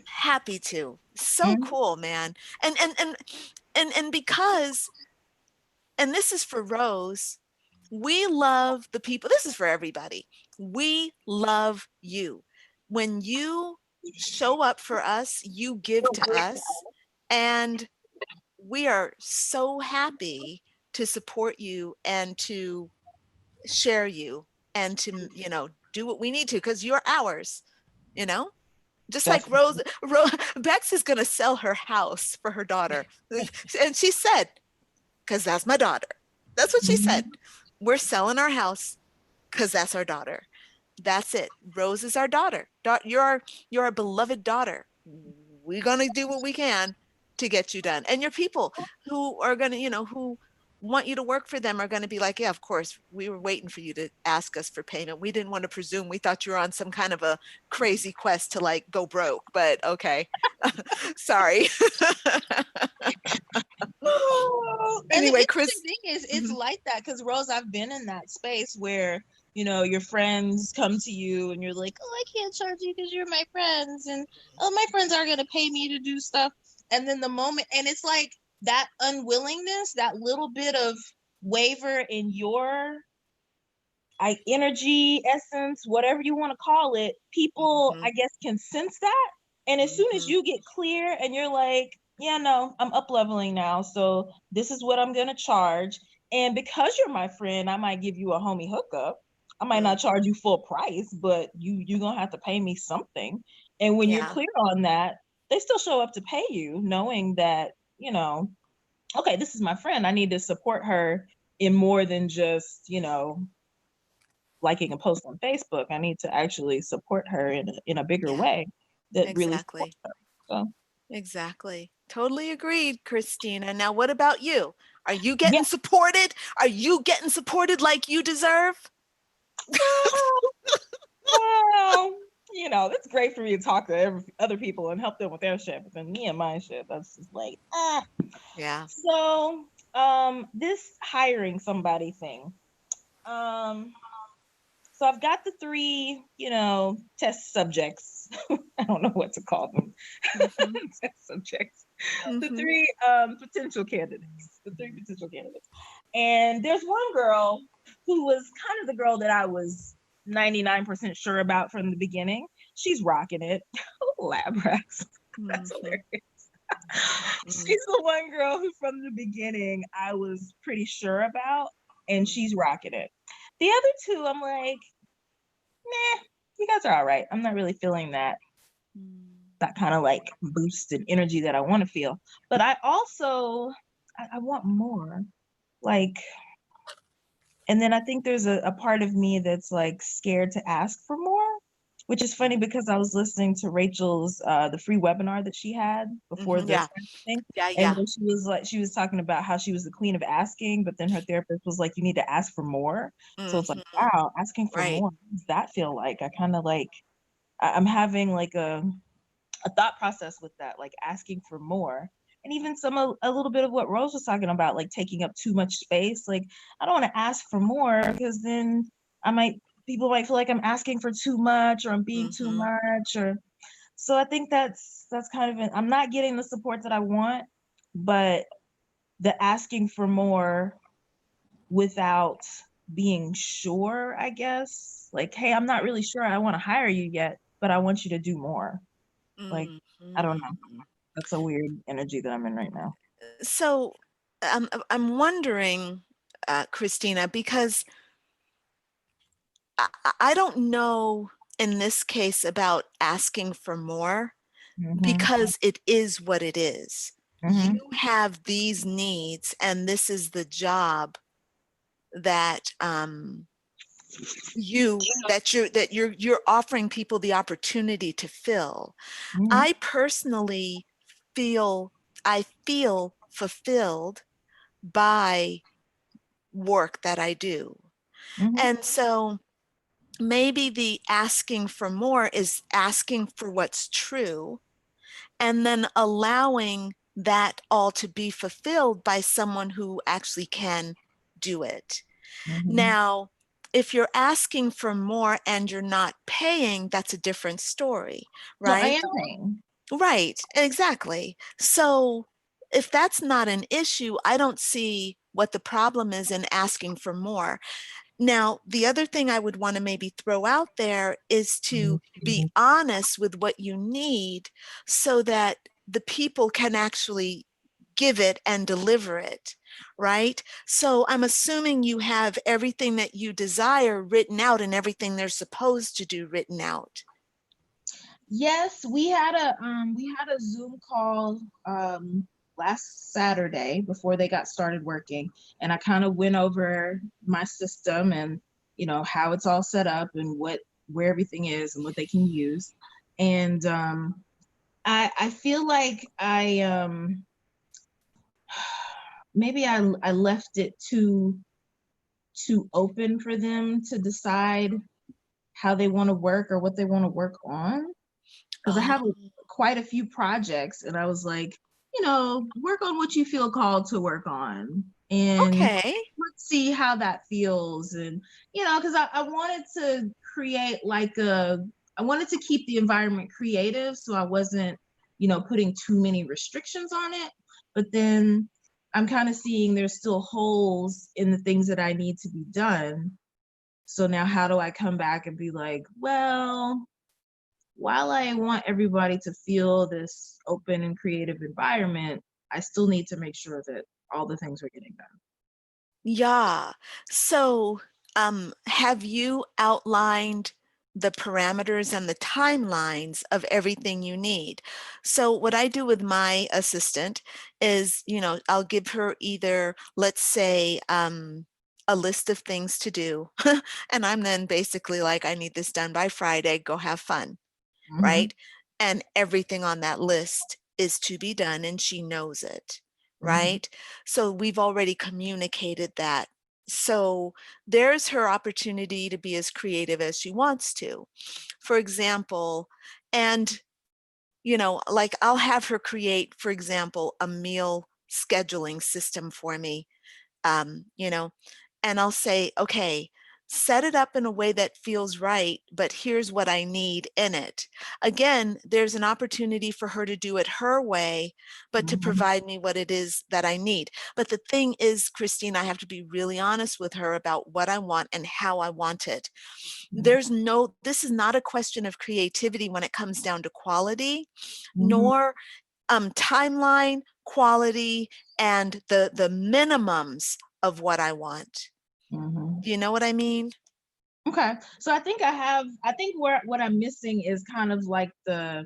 happy to. So cool, man. And because, and this is for Rose, we love the people. This is for everybody. We love you. When you show up for us, you give to us, and we are so happy to support you and to share you and to, do what we need to, because you're ours, just like Rose Bex is going to sell her house for her daughter. And she said, because that's my daughter. That's what she said. We're selling our house because that's our daughter. That's it. Rose is our daughter. You're a beloved daughter. We're going to do what we can to get you done. And your people who are going to, who want you to work for them are going to be like, yeah, of course, we were waiting for you to ask us for payment. We didn't want to presume. We thought you were on some kind of a crazy quest to like go broke, but okay. Sorry. Anyway, Chris. The thing is, it's like that because Rose, I've been in that space where, your friends come to you and you're like, oh, I can't charge you because you're my friends. And, oh, my friends are going to pay me to do stuff. And then the moment, and it's like that unwillingness, that little bit of waver in your energy, essence, whatever you want to call it, people, I guess, can sense that. And as soon as you get clear and you're like, yeah, no, I'm up leveling now. So this is what I'm going to charge. And because you're my friend, I might give you a homie hookup. I might not charge you full price, but you're going to have to pay me something. And when you're clear on that, they still show up to pay you, knowing that, okay, this is my friend. I need to support her in more than just, liking a post on Facebook. I need to actually support her in a bigger way that really supports her. So. Exactly. Totally agreed, Christina. Now, what about you? Are you getting supported? Are you getting supported like you deserve? Well, it's great for me to talk to other people and help them with their shit, but then me and my shit, that's just like, Yeah. So, this hiring somebody thing. So I've got the 3, test subjects. I don't know what to call them. Test subjects. The 3 potential candidates. And there's one girl who was kind of the girl that I was 99% sure about from the beginning. She's rocking it. Lab rats. That's hilarious. She's the one girl who from the beginning I was pretty sure about, and she's rocking it. The other two, I'm like, meh, you guys are all right. I'm not really feeling that kind of like boost and energy that I want to feel. But I also I want more. Like, and then I think there's a part of me that's like scared to ask for more, which is funny because I was listening to Rachel's the free webinar that she had before the Yeah. thing. Yeah. And Yeah. she was talking about how she was the queen of asking, but then her therapist was like, you need to ask for more. So it's like, Mhm. wow, asking for Right. more. What does that feel like? I kind of like I'm having like a thought process with that, like asking for more. And even a little bit of what Rose was talking about, like taking up too much space. Like, I don't want to ask for more because then people might feel like I'm asking for too much or I'm being too Mhm. much. Or so I think that's kind of I'm not getting the support that I want, but the asking for more without being sure, I guess. Like, hey, I'm not really sure I want to hire you yet, but I want you to do more. Like, I don't know. Mhm. That's a weird energy that I'm in right now. So I'm wondering, Christina, because I don't know in this case about asking for more Mm-hmm. because it is what it is. You Mm-hmm. have these needs, and this is the job that you're offering people the opportunity to fill. Mm-hmm. I personally feel I feel fulfilled by work that I do. Mm-hmm. And so maybe the asking for more is asking for what's true and then allowing that all to be fulfilled by someone who actually can do it. Mm-hmm. Now, if you're asking for more and you're not paying, that's a different story, No, I right? am paying. Right, exactly. So if that's not an issue, I don't see what the problem is in asking for more. Now, the other thing I would want to maybe throw out there is to be honest with what you need so that the people can actually give it and deliver it, right? So I'm assuming you have everything that you desire written out and everything they're supposed to do written out. Yes, we had a Zoom call last Saturday before they got started working, and I kind of went over my system and how it's all set up and where everything is and what they can use. And I feel like maybe I left it too open for them to decide how they want to work or what they want to work on, because I Oh, have quite a few projects, and I was like, work on what you feel called to work on, and okay. let's see how that feels. And because I wanted to create I wanted to keep the environment creative, so I wasn't putting too many restrictions on it. But then I'm kind of seeing there's still holes in the things that I need to be done. So now how do I come back and be like, well, while I want everybody to feel this open and creative environment, I still need to make sure that all the things are getting done. Yeah. So, have you outlined the parameters and the timelines of everything you need? So, what I do with my assistant is, I'll give her either, let's say, a list of things to do. And I'm then basically like, I need this done by Friday, go have fun, Mm-hmm. right? And everything on that list is to be done, and she knows it, Mm-hmm. right? So we've already communicated that. So there's her opportunity to be as creative as she wants to. For example, and like I'll have her create, for example, a meal scheduling system for me, um, you know, and I'll say, okay, set it up in a way that feels right, but here's what I need in it. Again, there's an opportunity for her to do it her way, but to Mm-hmm. provide me what it is that I need. But the thing is, Christine, I have to be really honest with her about what I want and how I want it. This is not a question of creativity when it comes down to quality, Mm-hmm. nor timeline, quality, and the minimums of what I want. Mhm. Do you know what I mean? Okay. So I think what I'm missing is kind of like the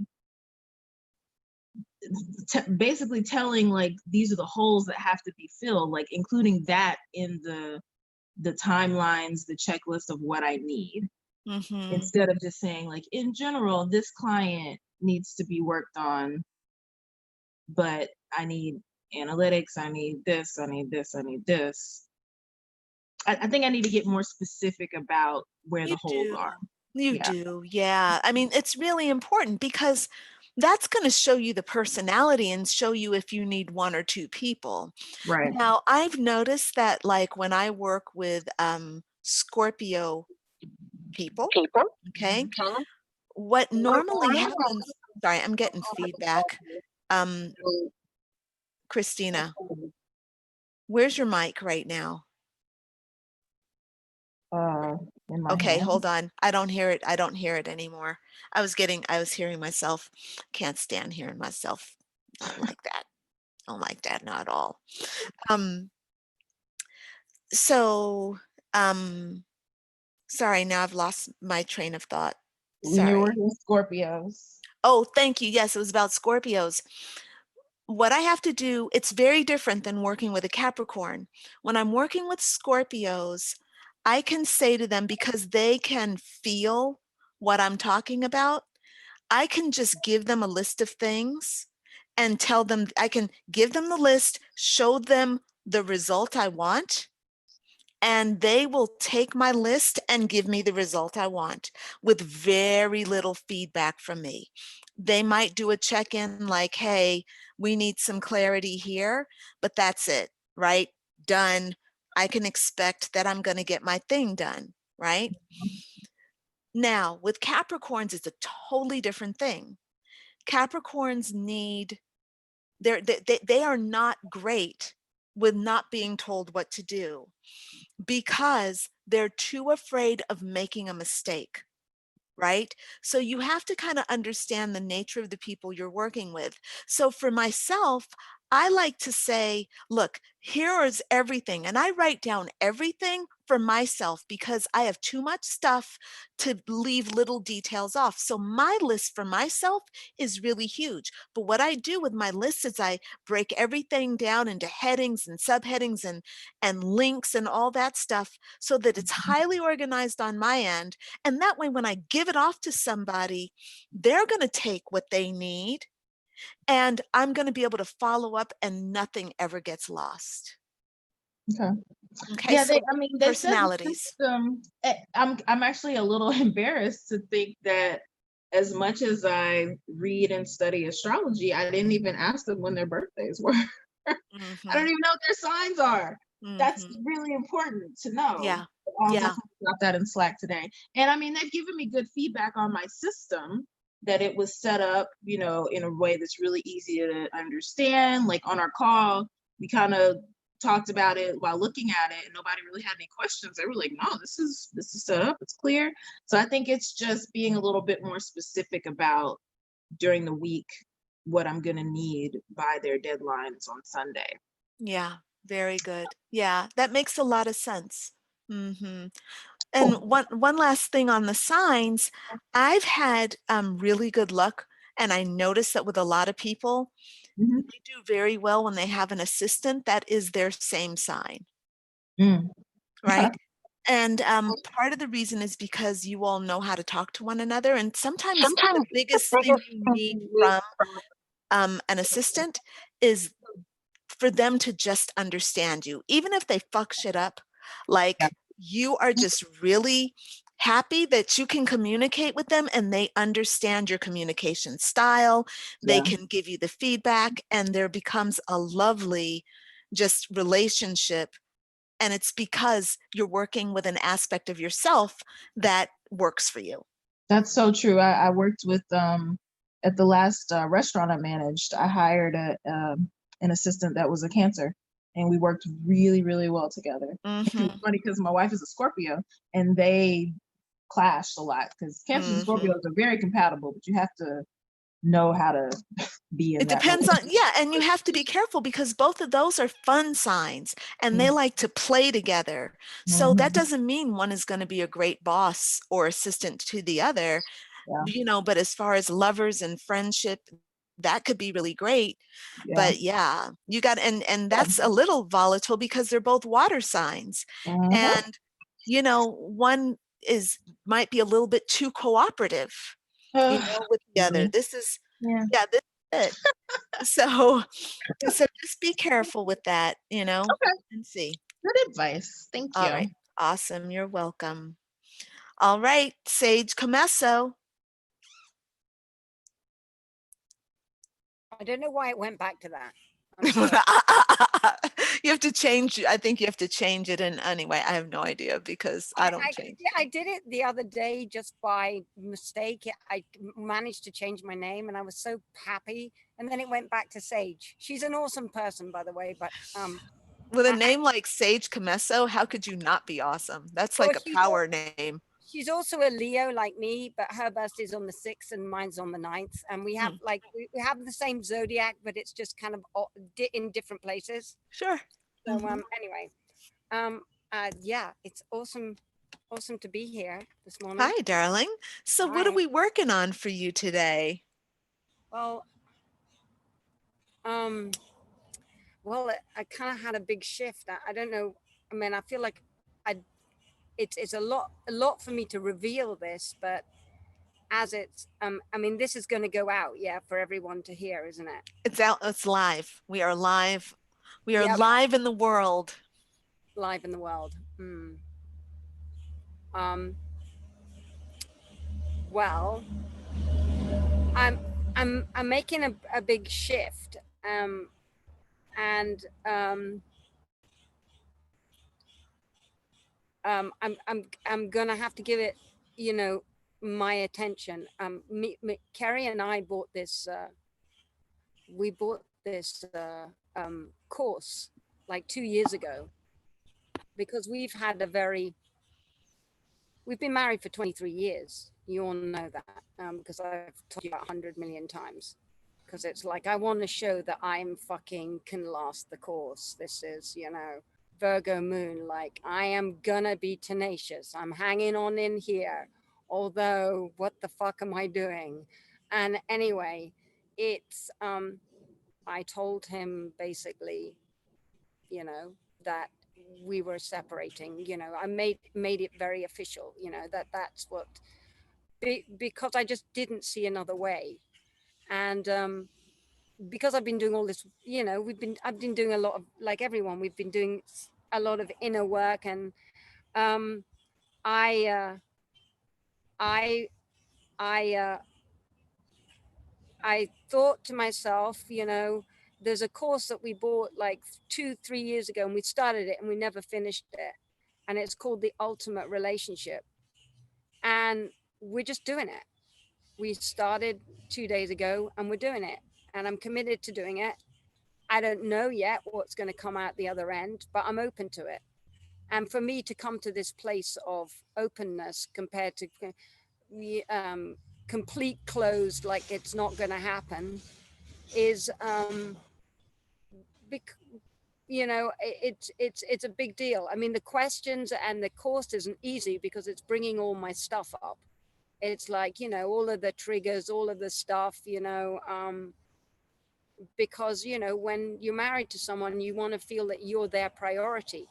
basically telling like these are the holes that have to be filled, like including that in the timelines, the checklist of what I need, Mm-hmm. instead of just saying like in general this client needs to be worked on, but I need analytics, I need this, I need this, I need this. I think I need to get more specific about where You the holes do. are. You Yeah. do. Yeah. I mean, it's really important because that's going to show you the personality and show you if you need one or two people. Right. Now, I've noticed that like when I work with Scorpio people, okay, what normally happens, sorry, I'm getting feedback. Christina, where's your mic right now? In my Okay, hand. hold on. I don't hear it. I don't hear it anymore. I was hearing myself. Can't stand hearing myself. Not like that. Don't like that, not at all. So, sorry, now I've lost my train of thought. When you're Sorry. working with Scorpios. Oh, thank you. Yes, it was about Scorpios. What I have to do, it's very different than working with a Capricorn. When I'm working with Scorpios, I can say to them, because they can feel what I'm talking about, I can just give them a list of things and tell them, I can give them the list, show them the result I want, and they will take my list and give me the result I want with very little feedback from me. They might do a check-in like, hey, we need some clarity here, but that's it, right? Done. I can expect that I'm going to get my thing done, right? Now, with Capricorns, it's a totally different thing. Capricorns need, they are not great with not being told what to do because they're too afraid of making a mistake, right? So you have to kind of understand the nature of the people you're working with. So for myself, I like to say, look, here is everything. And I write down everything for myself because I have too much stuff to leave little details off. So my list for myself is really huge. But what I do with my list is I break everything down into headings and subheadings and links and all that stuff so that it's highly organized on my end. And that way, when I give it off to somebody, they're going to take what they need and I'm going to be able to follow up and nothing ever gets lost. Okay. Okay. Yeah, So they said the personalities. system. I'm actually a little embarrassed to think that as much as I read and study astrology, I didn't even ask them when their birthdays were. I don't even know what their signs are. That's really important to know. Yeah. I'll Yeah. definitely drop that in Slack today. And I mean, they've given me good feedback on my system, that it was set up, in a way that's really easy to understand. Like on our call, we kind of talked about it while looking at it and nobody really had any questions. They were like, no, this is set up, it's clear. So I think it's just being a little bit more specific about during the week what I'm going to need by their deadlines on Sunday. Yeah. Very good. Yeah. That makes a lot of sense. And one last thing on the signs, I've had really good luck. And I noticed that with a lot of people, Mhm. they do very well when they have an assistant that is their same sign, Mm. right? And part of the reason is because you all know how to talk to one another. And sometimes the biggest thing you need from an assistant is for them to just understand you, even if they fuck shit up. Yeah. Like you are just really happy that you can communicate with them and they understand your communication style. They Yeah. can give you the feedback and there becomes a lovely just relationship. And it's because you're working with an aspect of yourself that works for you. That's so true. I worked with at the last restaurant I managed. I hired an assistant that was a Cancer, and we worked really, really well together. It's funny because my wife is a Scorpio, and they clashed a lot because Cancers and Scorpios are very compatible, but you have to know how to be in It that depends on, relationship. yeah, and you have to be careful because both of those are fun signs and they like to play together. So that Mhm. doesn't mean one is going to be a great boss or assistant to the other, Yeah. but as far as lovers and friendship, that could be really great. Yeah. But yeah, you got, and that's a little volatile because they're both water signs. Mhm. And, one might be a little bit too cooperative, with the other. Me. This is, Yeah. yeah, this is it. So, so just be careful with that, Okay. and see. Good advice. Thank All you. right. Awesome. You're welcome. All right, Sage Comesso. I don't know why it went back to that. I'm sorry. You have to change. I think you have to change it. And anyway, I have no idea because I don't change. Yeah, I did it the other day just by mistake. I managed to change my name and I was so happy. And then it went back to Sage. She's an awesome person, by the way. But With a I- name like Sage Comesso, how could you not be awesome? That's well, like a power name. she's also a Leo like me, but her birthday's on the 6th and mine's on the 9th. And we have we have the same zodiac, but it's just kind of in different places. Sure. So anyway, yeah, it's awesome to be here this morning. Hi, darling. So what are Hi. we working on for you today? Well, well, I kind of had a big shift. I don't know. I mean, I feel like it's a lot for me to reveal this, but as it's, I mean, this is going to go out, yeah, for everyone to hear, isn't it? It's out. It's live. We are live. We are Yep. live in the world. Live in the world. Well, I'm making a big shift, and I'm gonna have to give it, my attention. Carrie and I bought this. We bought this course like 2 years ago because we've been married for 23 years. You all know that because I've told you about 100 million times. Because it's like I want to show that I'm fucking can last the course. This is, Virgo moon. Like I am gonna be tenacious. I'm hanging on in here. Although, what the fuck am I doing? And anyway, it's I told him basically, that we were separating. I made it very official. That's what because I just didn't see another way, and because I've been doing all this, I've been doing a lot of, like everyone, we've been doing a lot of inner work, and um, I, I, I, I thought to myself, there's a course that we bought like 2-3 years ago, and we started it and we never finished it, and it's called The Ultimate Relationship, and we're just doing it. We started 2 days ago, and we're doing it, and I'm committed to doing it. I don't know yet what's going to come out the other end, but I'm open to it. And for me to come to this place of openness compared to complete closed, like it's not going to happen, is, it's a big deal. I mean, the questions and the course isn't easy because it's bringing all my stuff up. It's like, all of the triggers, all of the stuff, because when you're married to someone, you want to feel that you're their priority.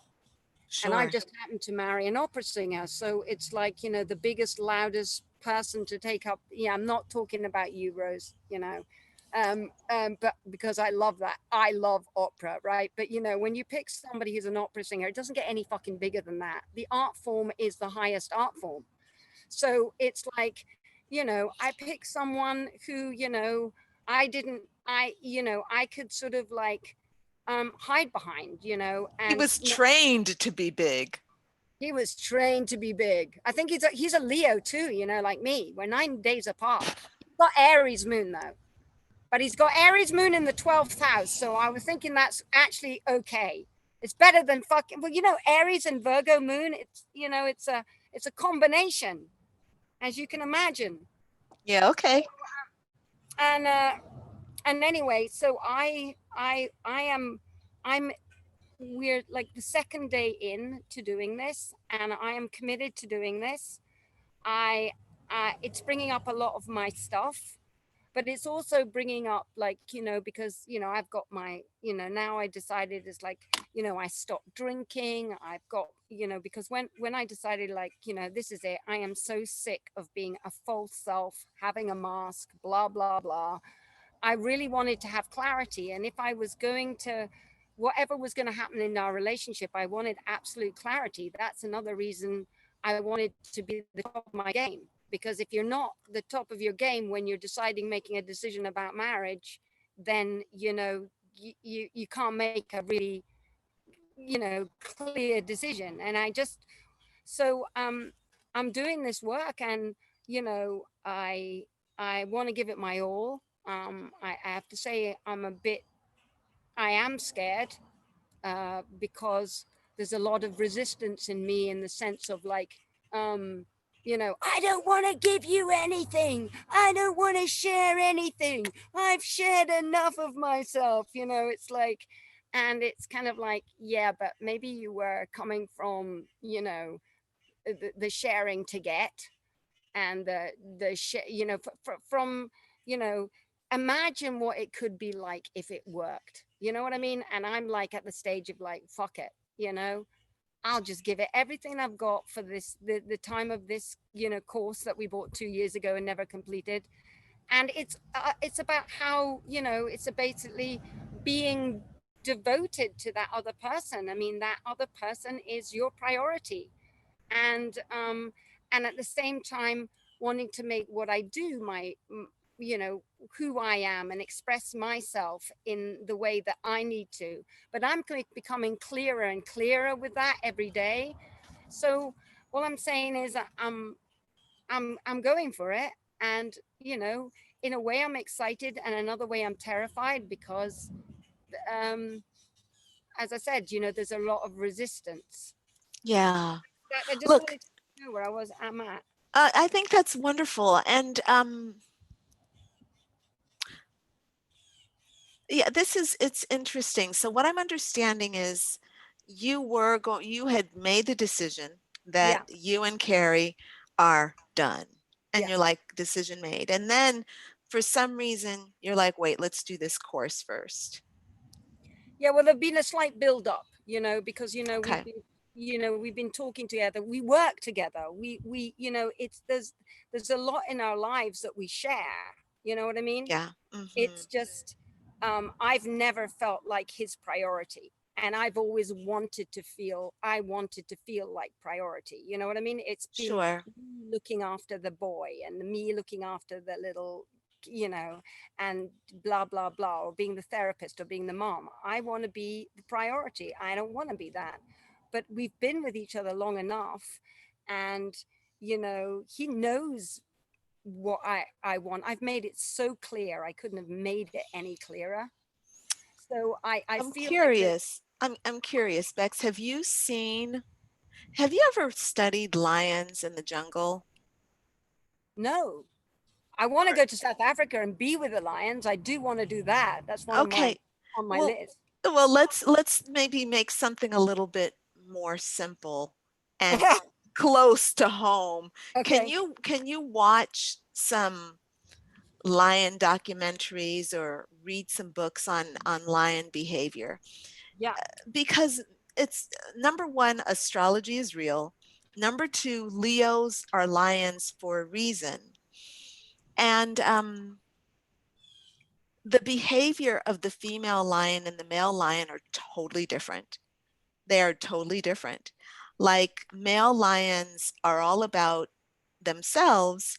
Sure. And I just happened to marry an opera singer, so it's like, the biggest, loudest person to take up. Yeah, I'm not talking about you, Rose, but because I love that. I love opera, right? But when you pick somebody who's an opera singer, it doesn't get any fucking bigger than that. The art form is the highest art form. So it's like, I pick someone who, I could sort of like hide behind, and He was trained to be big. he was trained to be big. I think he's a Leo too, like me. We're 9 days apart. He's got Aries moon though, but he's got Aries moon in the 12th house. So I was thinking that's actually okay. It's better than fucking, well, Aries and Virgo moon. It's, it's a combination, as you can imagine. Yeah. Okay. And and anyway, so I'm we're like the second day in to doing this, and I am committed to doing this. I it's bringing up a lot of my stuff, but it's also bringing up, like, because I've got my, now I decided, it's like, I stopped drinking. I've got, because when I decided, like, this is it, I am so sick of being a false self, having a mask, blah blah blah. I really wanted to have clarity. And if I was going to, whatever was going to happen in our relationship, I wanted absolute clarity. That's another reason I wanted to be the top of my game. Because if you're not the top of your game when you're deciding, making a decision about marriage, then, you can't make a really, clear decision. And I'm doing this work, and, I want to give it my all. I have to say, I am scared, because there's a lot of resistance in me, in the sense of, like, I don't want to give you anything. I don't want to share anything. I've shared enough of myself. It's like, and it's kind of like, yeah, but maybe you were coming from, the sharing to get, and from, you know imagine what it could be like if it worked, you know what I mean? And I'm like at the stage of, like, fuck it, I'll just give it everything I've got for the time of this, course that we bought 2 years ago and never completed. And it's about how, it's basically being devoted to that other person. I mean, that other person is your priority. And at the same time, wanting to make what I do who I am, and express myself in the way that I need to. But I'm becoming clearer and clearer with that every day. So all I'm saying is that I'm going for it. And, in a way I'm excited, and another way I'm terrified, because um as I said, there's a lot of resistance. Yeah. I just Look, wanted to know where I'm at. I think that's wonderful. And yeah, it's interesting. So what I'm understanding is you had made the decision that Yeah. you and Carrie are done. And Yeah. you're like, decision made. And then for some reason, you're like, wait, let's do this course first. Yeah, well, there've been a slight build up, because, Okay. we've been talking together, we work together, it's there's a lot in our lives that we share, you know what I mean? Yeah. It's just, I've never felt like his priority, and I've always wanted to feel like priority, you know what I mean? It's been Sure. me looking after the boy, and me looking after the little, you know and blah blah blah, or being the therapist, or being the mom. I want to be the priority. I don't want to be that. But we've been with each other long enough, and, he knows what I want. I've made it so clear. I couldn't have made it any clearer. So I I'm feel like that. curious. I'm curious, Bex, have you ever studied lions in the jungle? No, I want to go to South Africa and be with the lions. I do want to do that. That's one of my Okay. on my Well, list. let's maybe make something a little bit more simple and close to home. Okay. Can you watch some lion documentaries or read some books on lion behavior? Yeah. Because it's number one, astrology is real. Number two, Leos are lions for a reason. And the behavior of the female lion and the male lion are totally different. They are totally different. Like male lions are all about themselves,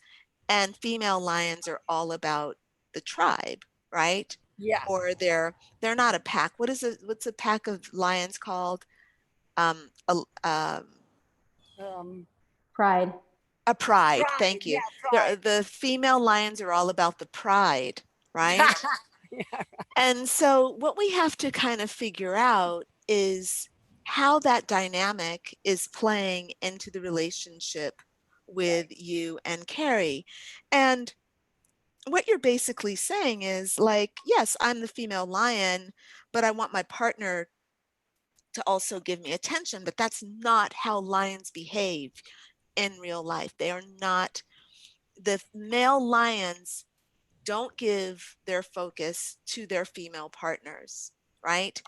and female lions are all about the tribe, right? Yeah. Or they're not a pack. What's a pack of lions called? Um, a, um, Um, Pride. a pride. Pride. Thank you. Yeah, pride. The female lions are all about the pride, right? And so what we have to kind of figure out is how that dynamic is playing into the relationship with Right. you and Carrie. And what you're basically saying is like, yes, I'm the female lion, but I want my partner to also give me attention, but that's not how lions behave in real life. They are not, the male lions don't give their focus to their female partners, right?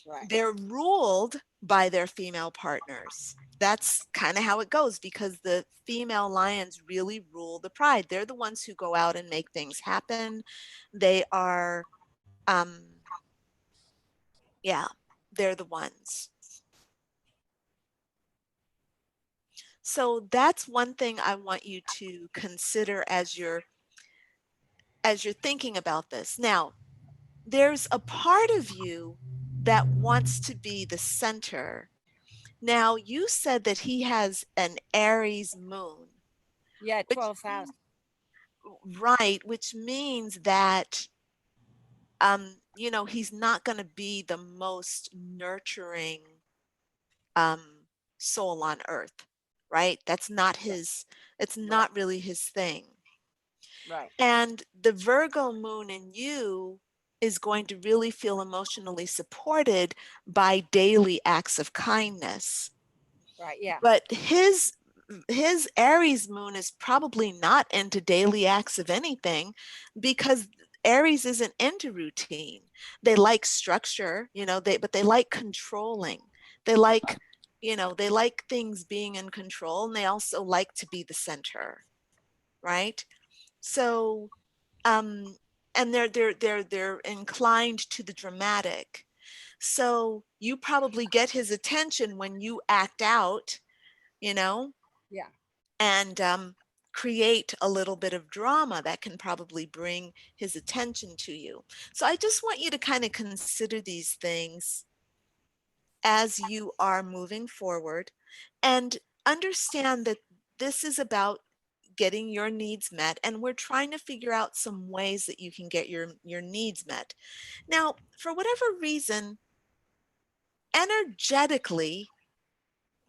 Right. They're ruled by their female partners. That's kind of how it goes because the female lions really rule the pride. They're the ones who go out and make things happen. They are, um, yeah, they're the ones. So that's one thing I want you to consider as you're thinking about this. Now, there's a part of you that wants to be the center. Now, you said that he has an Aries moon, Yeah, which 12th house. right, which means that you know, he's not going to be the most nurturing um soul on earth, right? That's not his, it's Right. not really his thing. Right. And the Virgo moon in you is going to really feel emotionally supported by daily acts of kindness. Right. Yeah. But his Aries moon is probably not into daily acts of anything because Aries isn't into routine. They like structure, you know, but they like controlling. They like, you know, they like things being in control and they also like to be the center, right? So um and they're inclined to the dramatic. So you probably get his attention when you act out, you know, Yeah. and create a little bit of drama that can probably bring his attention to you. So I just want you to kind of consider these things as you are moving forward and understand that this is about getting your needs met, and we're trying to figure out some ways that you can get your needs met. Now, for whatever reason, energetically,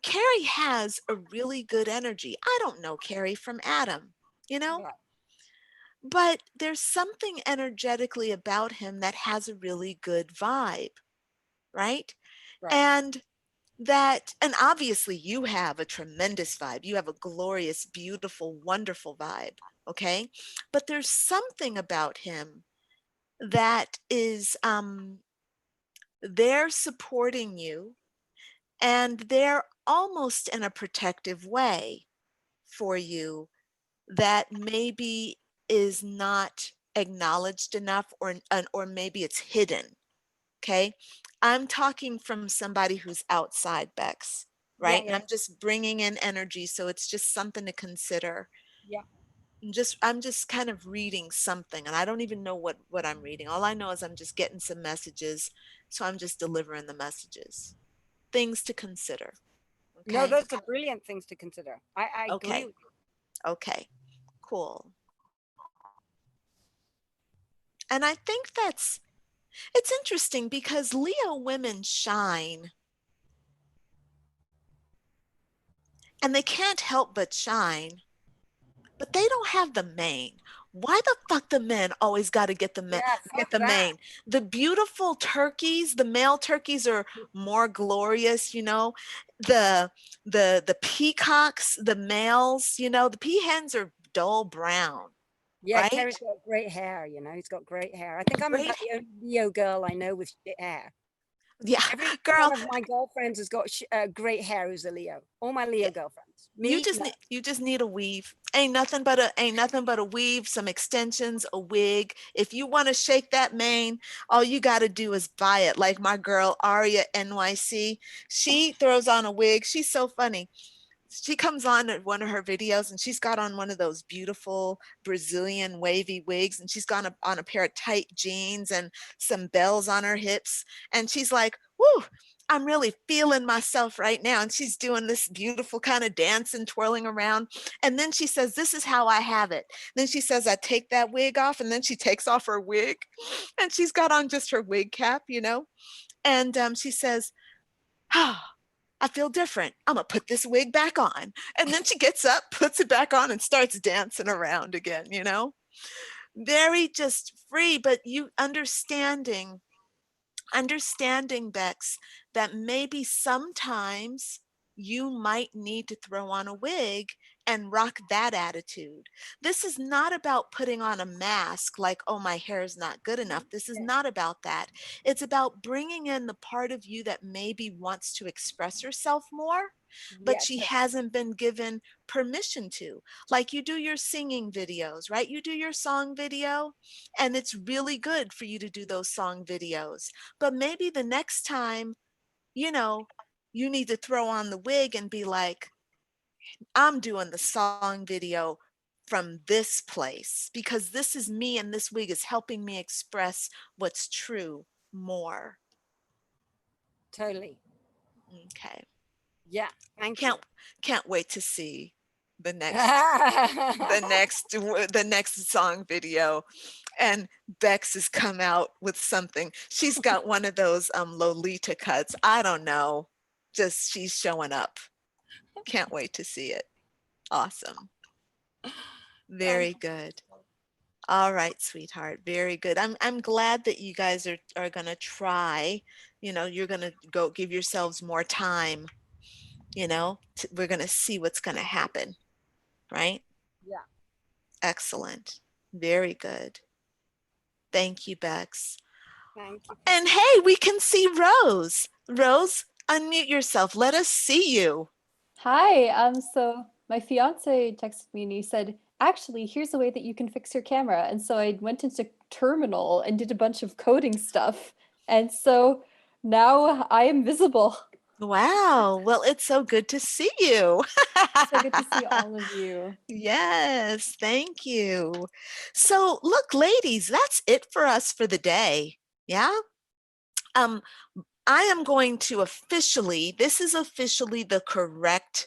Carrie has a really good energy. I don't know Carrie from Adam, you know, Right. but there's something energetically about him that has a really good vibe, right? Right. And that, and obviously you have a tremendous vibe. You have a glorious, beautiful, wonderful vibe, okay? But there's something about him that is, they're supporting you and they're almost in a protective way for you that maybe is not acknowledged enough or maybe it's hidden. Okay. I'm talking from somebody who's outside, Bex, Yeah. right? And Yeah. I'm just bringing in energy. So it's just something to consider. Yeah. I'm just kind of reading something and I don't even know what I'm reading. All I know is I'm just getting some messages. So I'm just delivering the messages. Things to consider. No, Okay. those are brilliant things to consider. I agree Okay. with you. Okay. Cool. And I think it's interesting because Leo women shine and they can't help but shine, but they don't have the mane. Why the fuck the men always got to Yeah. get Fuck the that. mane? The beautiful turkeys, the male turkeys are more glorious, you know. The the peacocks, the males, you know, the peahens are dull brown, Yeah. right? Kerry's got great hair. You know, he's got great hair. I think I'm Great. about the only Leo girl I know with shit hair. Yeah, Every girl, one of my girlfriends has got great hair who's a Leo. All my Leo girlfriends. Me, no. you just need a weave. Ain't nothing but a weave, some extensions, a wig. If you want to shake that mane, all you got to do is buy it. Like my girl Aria NYC, she throws on a wig. She's so funny. She comes on at one of her videos and she's got on one of those beautiful Brazilian wavy wigs and she's got on a pair of tight jeans and some bells on her hips. And she's like, whoo, I'm really feeling myself right now. And she's doing this beautiful kind of dance and twirling around. And then she says, this is how I have it. Then she says, I take that wig off. And then she takes off her wig and she's got on just her wig cap, you know? And she says, oh, I feel different. I'm gonna put this wig back on. And then she gets up, puts it back on, and starts dancing around again, you know? very just free, but you understanding, Bex, that maybe sometimes you might need to throw on a wig and rock that attitude. This is not about putting on a mask like, oh, my hair is not good enough. This is not about that. It's about bringing in the part of you that maybe wants to express herself more, but she hasn't been given permission to. Like you do your singing videos, right? You do your song video, and it's really good for you to do those song videos. But maybe the next time, you know, you need to throw on the wig and be like, I'm doing the song video from this place because this is me and this wig is helping me express what's true more. Totally. Okay. Yeah. Thank Can't wait to see the you. next song video. And Bex has come out with something. She's got one of those Lolita cuts. I don't know. Just she's showing up. Can't wait to see it. Awesome. Very good. All right, sweetheart. Very good. I'm glad that you guys are gonna try. You're gonna go give yourselves more time. We're gonna see what's gonna happen, right? Yeah. Excellent. Very good. Thank you, Bex. Thank you. And hey, we can see Rose. Rose, unmute yourself. Let us see you. Hi. So my fiance texted me and he said, actually, here's a way that you can fix your camera. And so I went into Terminal and did a bunch of coding stuff. And so now I am visible. Wow. Well, it's so good to see you. So good to see all of you. Yes, thank you. So, look, ladies, that's it for us for the day. Yeah. I am going to this is officially the correct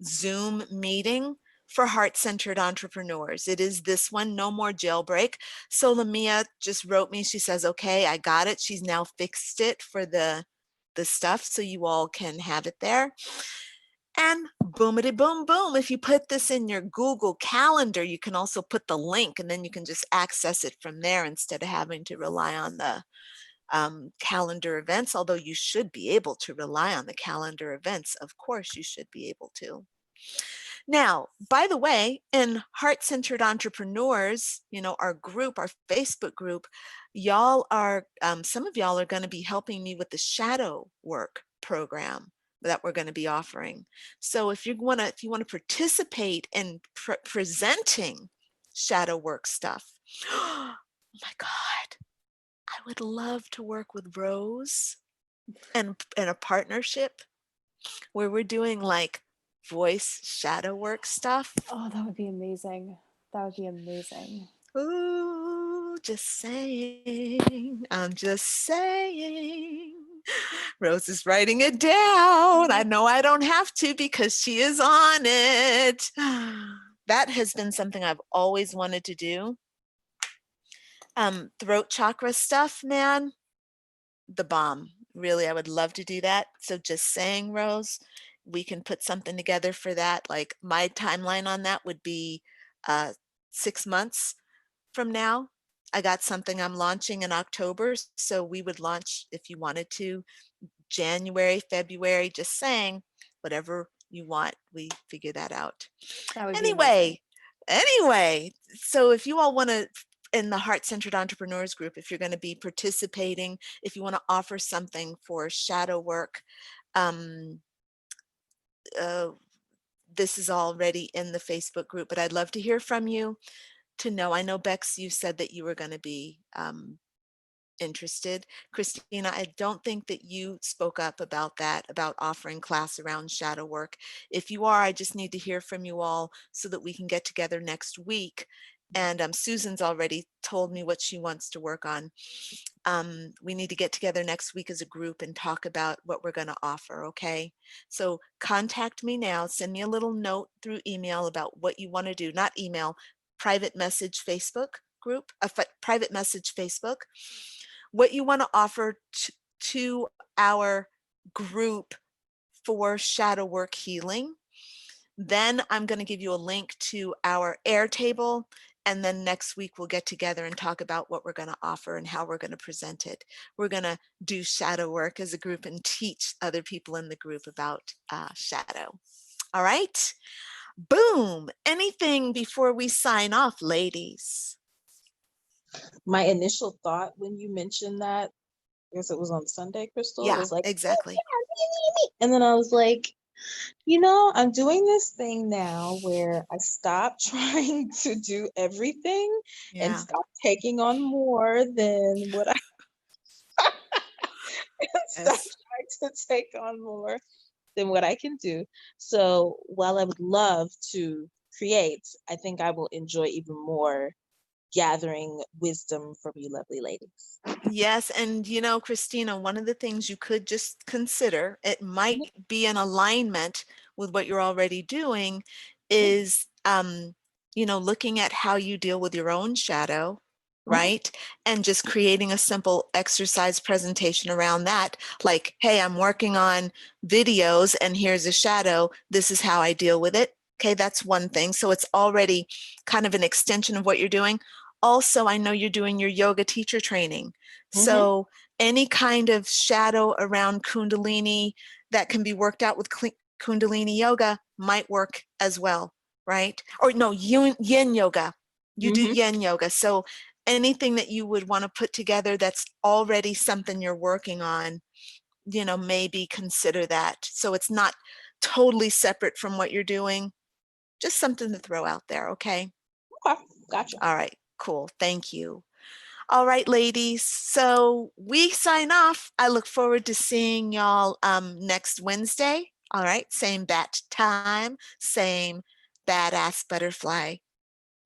Zoom meeting for heart-centered entrepreneurs. It is this one, no more jailbreak. So Lamia just wrote me, she says, okay, I got it. She's now fixed it for the stuff so you all can have it there. And boomity boom boom, if you put this in your Google Calendar, you can also put the link and then you can just access it from there instead of having to rely on the calendar events, although you should be able to rely on the calendar events. Of course, you should be able to. Now, by the way, in Heart-Centered Entrepreneurs, our group, our Facebook group, y'all are, some of y'all are going to be helping me with the shadow work program that we're going to be offering. So if you want to participate in presenting shadow work stuff, oh my God, I would love to work with Rose and in a partnership where we're doing like voice shadow work stuff. Oh, that would be amazing. That would be amazing. Ooh, just saying. I'm just saying. Rose is writing it down. I know I don't have to because she is on it. That has been something I've always wanted to do. Throat chakra stuff, man, the bomb. Really, I would love to do that. So just saying, Rose, we can put something together for that. Like my timeline on that would be 6 months from now. I got something I'm launching in October. So we would launch, if you wanted to, January, February, just saying, whatever you want, we figure that out. That would be amazing. Anyway, so if you all want to, in the Heart-Centered Entrepreneurs group, if you're going to be participating, if you want to offer something for shadow work, this is already in the Facebook group, but I'd love to hear from you to know. I know, Bex, you said that you were going to be interested. Christina, I don't think that you spoke up about that, about offering class around shadow work. If you are, I just need to hear from you all so that we can get together next week. And Susan's already told me what she wants to work on. We need to get together next week as a group and talk about what we're going to offer, okay? So contact me now, send me a little note through email about what you want to do, not email, private message Facebook group, private message Facebook, what you want to offer to our group for shadow work healing. Then I'm going to give you a link to our Airtable And then next week we'll get together and talk about what we're going to offer and how we're going to present it. We're going to do shadow work as a group and teach other people in the group about shadow. All right. Boom. Anything before we sign off, ladies? My initial thought when you mentioned that, I guess it was on Sunday, Crystal, Yeah, was like, exactly. and then I was like, I'm doing this thing now where I stop trying to do everything and Yeah. stop taking on more than what I stop Yes. trying to take on more than what I can do. So while I would love to create, I think I will enjoy even more gathering wisdom from you lovely ladies. Yes. And Christina, one of the things you could just consider, it might be in alignment with what you're already doing, is looking at how you deal with your own shadow, right? And just creating a simple exercise presentation around that. Like, hey, I'm working on videos and here's a shadow. This is how I deal with it. Okay, that's one thing. So it's already kind of an extension of what you're doing. Also, I know you're doing your yoga teacher training. So any kind of shadow around Kundalini that can be worked out with Kundalini yoga might work as well, right? Or no, yin yoga. You do yin yoga. So anything that you would want to put together that's already something you're working on, maybe consider that. So it's not totally separate from what you're doing. Just something to throw out there, okay? Okay, gotcha. All right, cool. Thank you. All right, ladies. So we sign off. I look forward to seeing y'all next Wednesday. All right, same bat time, same badass butterfly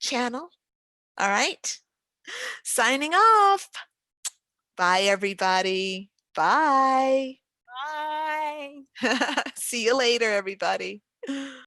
channel. All right, signing off. Bye, everybody. Bye. Bye. See you later, everybody.